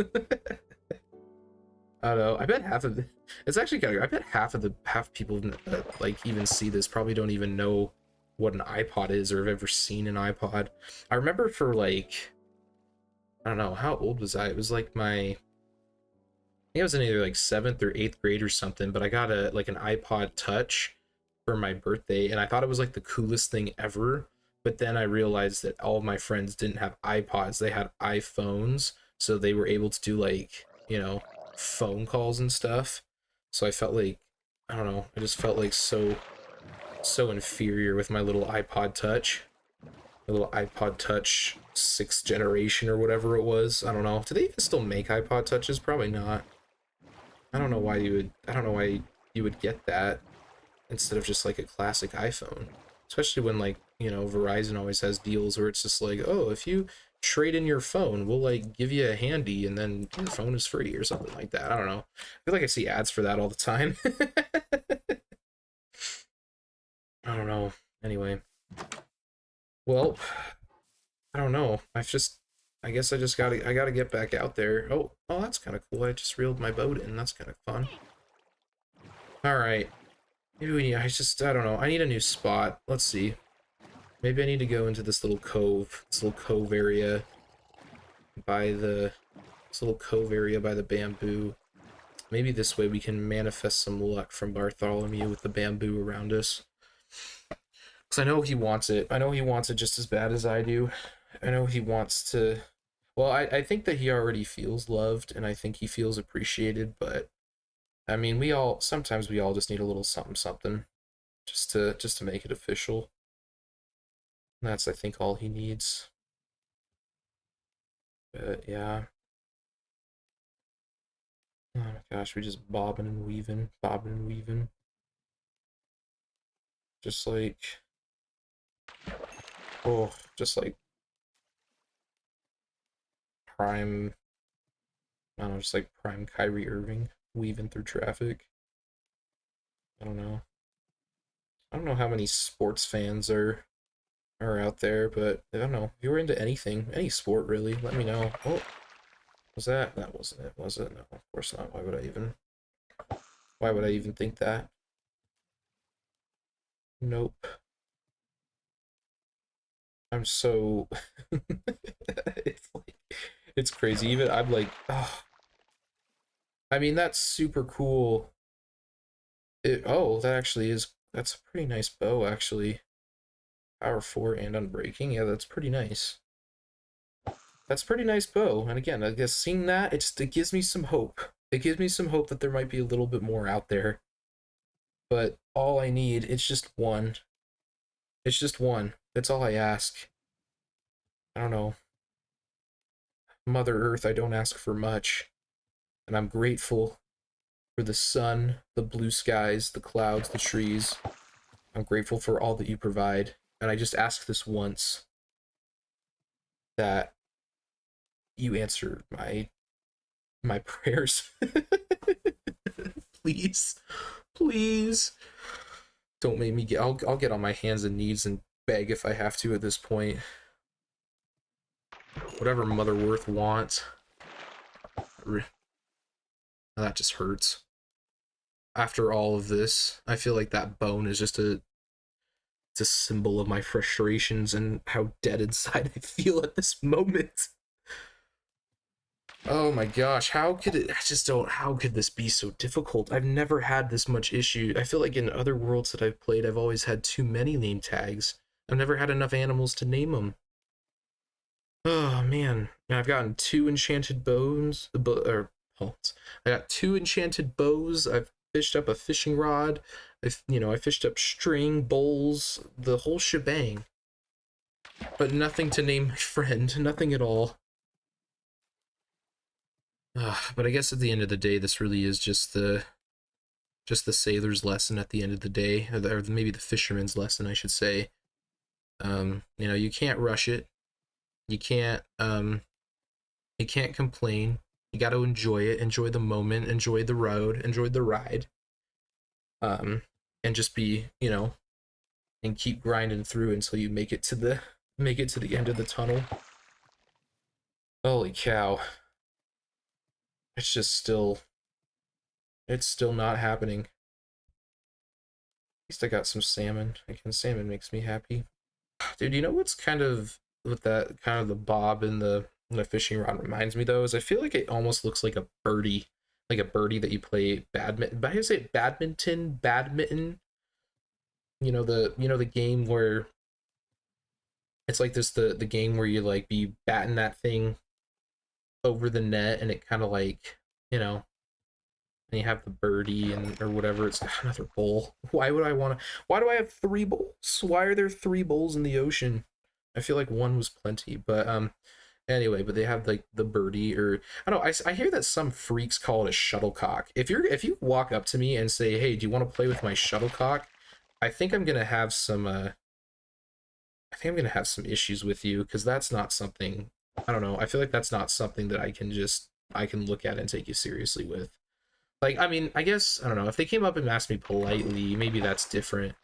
I don't know. I bet half of the, it's actually kind of, I bet half people that like even see this probably don't even know what an iPod is or have ever seen an iPod. I remember for like, I don't know, how old was I? It was like I think I was in either like 7th or 8th grade or something, but I got an iPod Touch for my birthday, and I thought it was like the coolest thing ever. But then I realized that all of my friends didn't have iPods, they had iPhones, so they were able to do like, you know, phone calls and stuff. So I felt like, I don't know, I just felt like so inferior with my little iPod Touch. The little iPod Touch 6th generation or whatever it was. I don't know. Do they even still make iPod Touches? Probably not. I don't know why you would get that instead of just like a classic iPhone. Especially when, like, you know, Verizon always has deals where it's just like, oh, if you trade in your phone, we'll like give you a handy and then your phone is free or something like that. I don't know. I feel like I see ads for that all the time. I don't know. Anyway. Well, I don't know. I guess I gotta get back out there. Oh, that's kind of cool. I just reeled my boat in. That's kind of fun. All right. Maybe I don't know. I need a new spot. Let's see. Maybe I need to go into this little cove area by the bamboo. Maybe this way we can manifest some luck from Bartholomew with the bamboo around us. Because I know he wants it. I know he wants it just as bad as I do. I know he wants to... Well, I think that he already feels loved, and I think he feels appreciated, but... I mean, sometimes we all just need a little something something. Just to make it official. And that's, I think, all he needs. But, yeah. Oh my gosh, we just bobbing and weaving. Just like... Oh, just like... Prime... I don't know, just like prime Kyrie Irving weaving through traffic. I don't know. I don't know how many sports fans are out there, but I don't know. If you were into anything, any sport really, let me know. Oh, was that? That wasn't it, was it? No, of course not. Why would I even think that? Nope. I'm so it's like it's crazy. Even I'm like, oh, I mean that's super cool. That actually is, that's a pretty nice bow actually. Power 4 and Unbreaking. Yeah, that's pretty nice. That's a pretty nice bow. And again, I guess seeing that, it gives me some hope. It gives me some hope that there might be a little bit more out there. But all I need, it's just one. It's just one. That's all I ask. I don't know. Mother Earth, I don't ask for much. And I'm grateful for the sun, the blue skies, the clouds, the trees. I'm grateful for all that you provide. And I just ask this once, that you answer my prayers. Please don't make me get... I'll get on my hands and knees and beg if I have to at this point. Whatever Mother Earth wants. That just hurts. After all of this, I feel like that bone is just it's a symbol of my frustrations and how dead inside I feel at this moment. Oh my gosh, how could it? I just don't. How could this be so difficult? I've never had this much issue. I feel like in other worlds that I've played, I've always had too many name tags. I've never had enough animals to name them. Oh man, and I've gotten two enchanted bows, or bolts. I got two enchanted bows. I've fished up a fishing rod. I fished up string, bowls, the whole shebang. But nothing to name my friend. Nothing at all. But I guess at the end of the day, this really is just the sailor's lesson at the end of the day, or maybe the fisherman's lesson, I should say. You can't rush it. You can't complain. You got to enjoy it, enjoy the moment, enjoy the road, enjoy the ride. And just and keep grinding through until you make it to the end of the tunnel. Holy cow. It's just it's still not happening. At least I got some salmon. Again, salmon makes me happy. Dude, you know what's kind of with that kind of the bob and the fishing rod reminds me though is I feel like it almost looks like a birdie that you play badminton. But I say badminton. The game where it's like this the game where you like be batting that thing over the net and it kind of like and you have the birdie and or whatever. It's another bowl. Why do I have three bowls? Why are there three bowls in the ocean? I feel like one was plenty, but anyway, but they have like the birdie, or I don't know. I hear that some freaks call it a shuttlecock. If you walk up to me and say, hey, do you want to play with my shuttlecock? I think I'm gonna have some issues with you, because that's not something. I don't know. I feel like that's not something that I can look at and take you seriously with. Like, I mean, I guess, I don't know, if they came up and asked me politely, maybe that's different.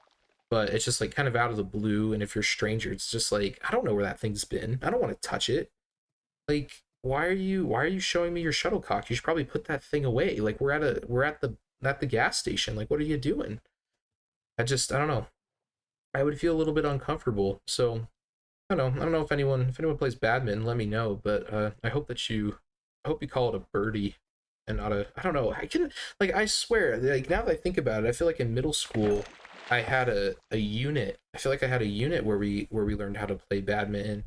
But it's just like kind of out of the blue, and if you're a stranger, it's just like, I don't know where that thing's been. I don't want to touch it. Like, why are you showing me your shuttlecock? You should probably put that thing away. Like, we're at the gas station. Like, what are you doing? I don't know. I would feel a little bit uncomfortable. So I don't know if anyone plays badminton, let me know. But I hope you call it a birdie and not a. I don't know. I swear, like now that I think about it, I feel like in middle school I had a unit. I feel like I had a unit where we learned how to play badminton,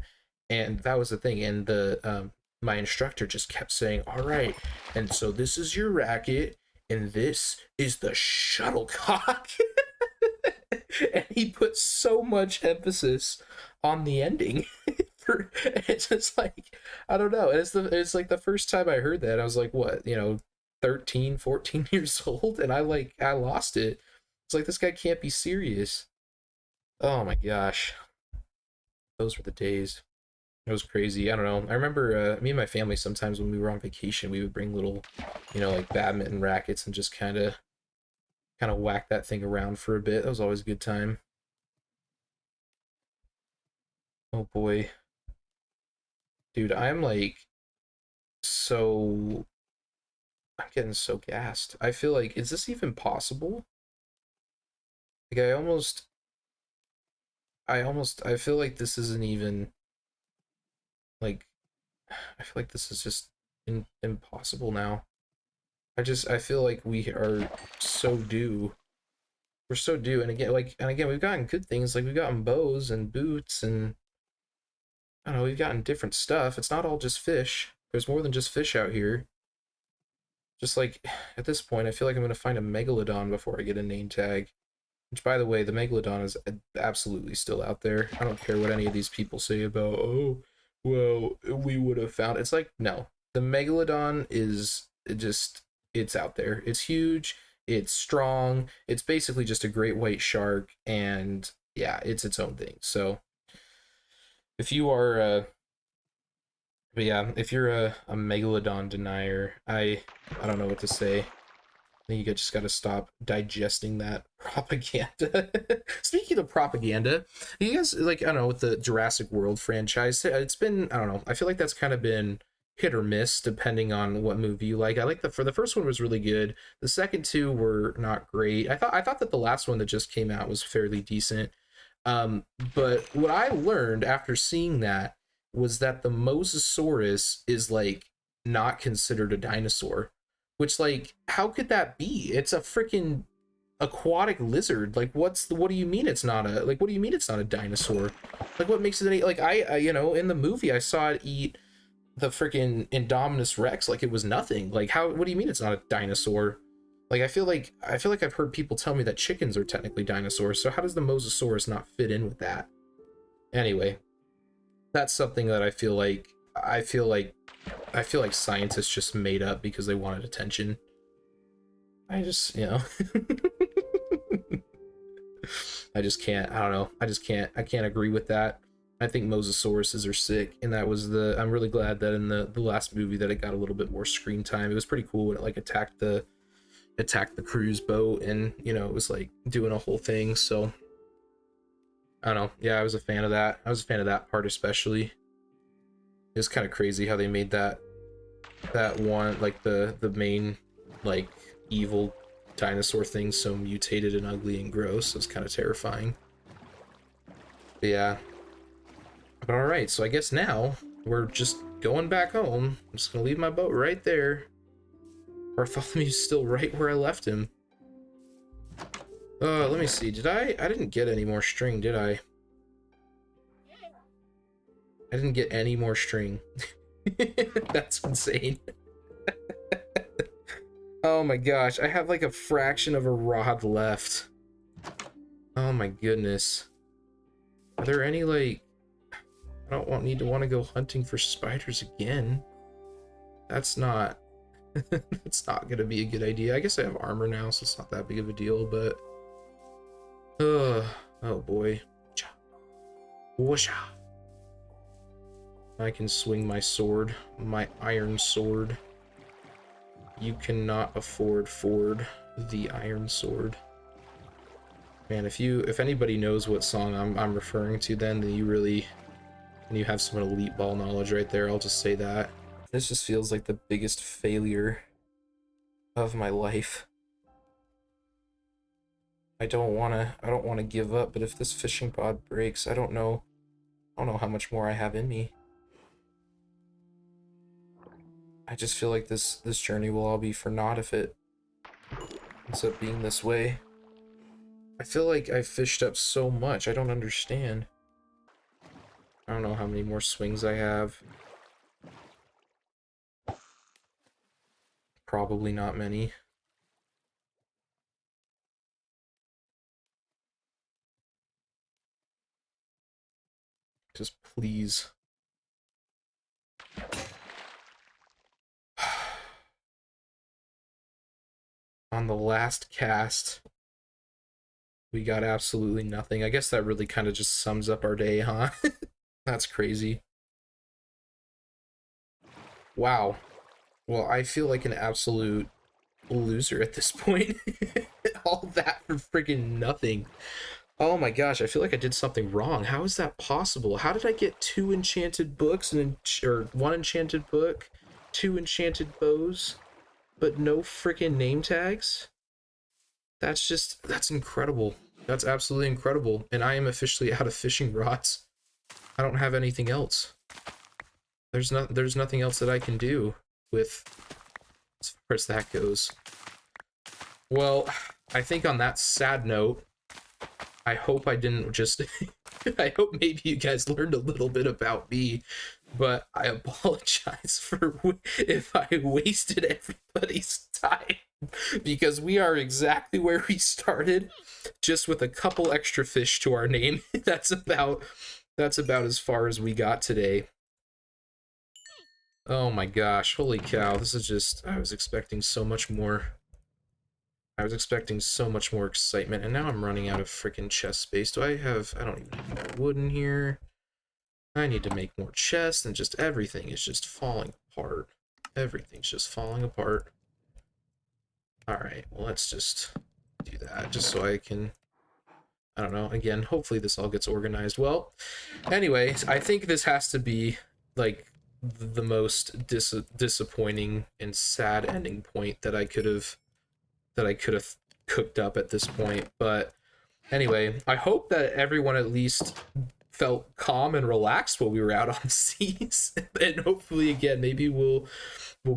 and that was the thing. And the my instructor just kept saying, "All right, and so this is your racket, and this is the shuttlecock." And he put so much emphasis on the ending. It's just like, I don't know. It's like the first time I heard that, I was like, what, 13, 14 years old, and I lost it. It's like, this guy can't be serious. Oh my gosh. Those were the days. It was crazy. I don't know. I remember me and my family, sometimes when we were on vacation, we would bring little, like badminton rackets and just kind of whack that thing around for a bit. That was always a good time. Oh boy. Dude, so I'm getting so gassed. I feel like, is this even possible? Like I feel like this isn't even like I feel like this is just impossible now. I feel like we are so due. We're so due, and again we've gotten good things, like we've gotten bows and boots, and I don't know, we've gotten different stuff. It's not all just fish. There's more than just fish out here. Just like at this point, I feel like I'm gonna find a megalodon before I get a name tag. Which, by the way, the megalodon is absolutely still out there. I don't care what any of these people say about, oh, well, we would have found. It's like, no, the megalodon is just, it's out there. It's huge. It's strong. It's basically just a great white shark, and yeah, it's its own thing. So if you are, but yeah, if you're a megalodon denier, I don't know what to say. I think you just got to stop digesting that propaganda. Speaking of propaganda, you guys, like, I don't know, with the Jurassic World franchise, it's been, I don't know, I feel like that's kind of been hit or miss depending on what movie you like. I like the first one was really good. The second two were not great. I thought that the last one that just came out was fairly decent. But what I learned after seeing that was that the Mosasaurus is like not considered a dinosaur. Which, like, how could that be? It's a freaking aquatic lizard. Like, what do you mean it's not a, like, what do you mean it's not a dinosaur? Like, what makes it any, like, I you know, in the movie I saw it eat the freaking Indominus Rex like it was nothing. Like, how, what do you mean it's not a dinosaur? Like, I feel like I've heard people tell me that chickens are technically dinosaurs, so how does the Mosasaurus not fit in with that? Anyway, that's something that I feel like scientists just made up because they wanted attention. I just, you know, I just can't, I don't know. I can't agree with that. I think Mosasauruses are sick, and that was I'm really glad that in the last movie that it got a little bit more screen time. It was pretty cool when it like attacked the cruise boat, and you know, it was like doing a whole thing. So I don't know. Yeah, I was a fan of that. I was a fan of that part especially. It was kind of crazy how they made that one, like the main like evil dinosaur thing, so mutated and ugly and gross. It was kind of terrifying. But yeah. But all right, so I guess now we're just going back home. I'm just gonna leave my boat right there. Bartholomew's still right where I left him. Let me see. I didn't get any more string, did I? I didn't get any more string. That's insane. Oh my gosh, I have like a fraction of a rod left. Oh my goodness. Are there any, like, I don't want to go hunting for spiders again. That's not it's not gonna be a good idea. I guess I have armor now, so it's not that big of a deal, but oh boy. Whoosha. I can swing my sword, my iron sword. You cannot afford the iron sword. Man, if anybody knows what song I'm referring to, then you have some elite ball knowledge right there. I'll just say that. This just feels like the biggest failure of my life. I don't wanna give up, but if this fishing pod breaks, I don't know how much more I have in me. I just feel like this journey will all be for naught if it ends up being this way. I feel like I fished up so much, I don't understand. I don't know how many more swings I have. Probably not many. Just please. On the last cast, we got absolutely nothing. I guess that really kind of just sums up our day, huh? That's crazy. Wow. Well, I feel like an absolute loser at this point. All that for freaking nothing. Oh my gosh, I feel like I did something wrong. How is that possible? How did I get 2 enchanted books or 1 enchanted book, 2 enchanted bows, but no freaking name tags? That's incredible. That's absolutely incredible. And I am officially out of fishing rods. I don't have anything else. There's nothing else that I can do with, as far as that goes. Well, I think on that sad note, I hope I didn't just I hope maybe you guys learned a little bit about me, but I apologize for if I wasted everybody's time, because we are exactly where we started, just with a couple extra fish to our name. That's about as far as we got today. Oh my gosh, holy cow, this is just, I was expecting so much more. I was expecting so much more excitement, and now I'm running out of freaking chest space. I don't even have more wood in here. I need to make more chests, and just everything is just falling apart. Everything's just falling apart. Alright, well, let's just do that, just so I can, I don't know, again, hopefully this all gets organized well. Anyway, I think this has to be, like, the most disappointing and sad ending point that I could have cooked up at this point. But anyway, I hope that everyone at least felt calm and relaxed while we were out on the seas. And hopefully again, maybe we'll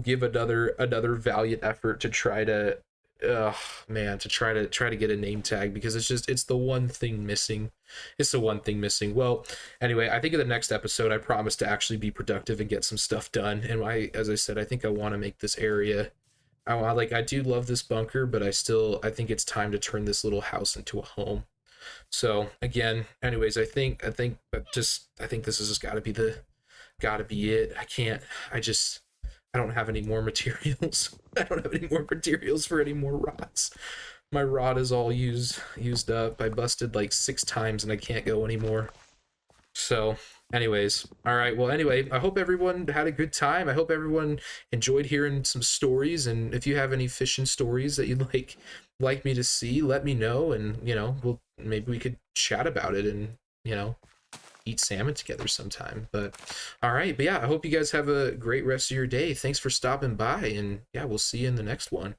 give another valiant effort to try to to get a name tag, because it's the one thing missing. It's the one thing missing. Well, anyway, I think in the next episode I promise to actually be productive and get some stuff done. And as I said, I think I want to make this area, I do love this bunker, but I think it's time to turn this little house into a home. So again, anyways, I think this has just got to be it. I don't have any more materials. I don't have any more materials for any more rods. My rod is all used up. I busted like 6 times and I can't go anymore. So anyways, all right, well, anyway, I hope everyone had a good time. I hope everyone enjoyed hearing some stories, and if you have any fishing stories that you'd like me to see, let me know, and maybe we could chat about it, and eat salmon together sometime. But all right, but yeah, I hope you guys have a great rest of your day. Thanks for stopping by, and yeah, we'll see you in the next one.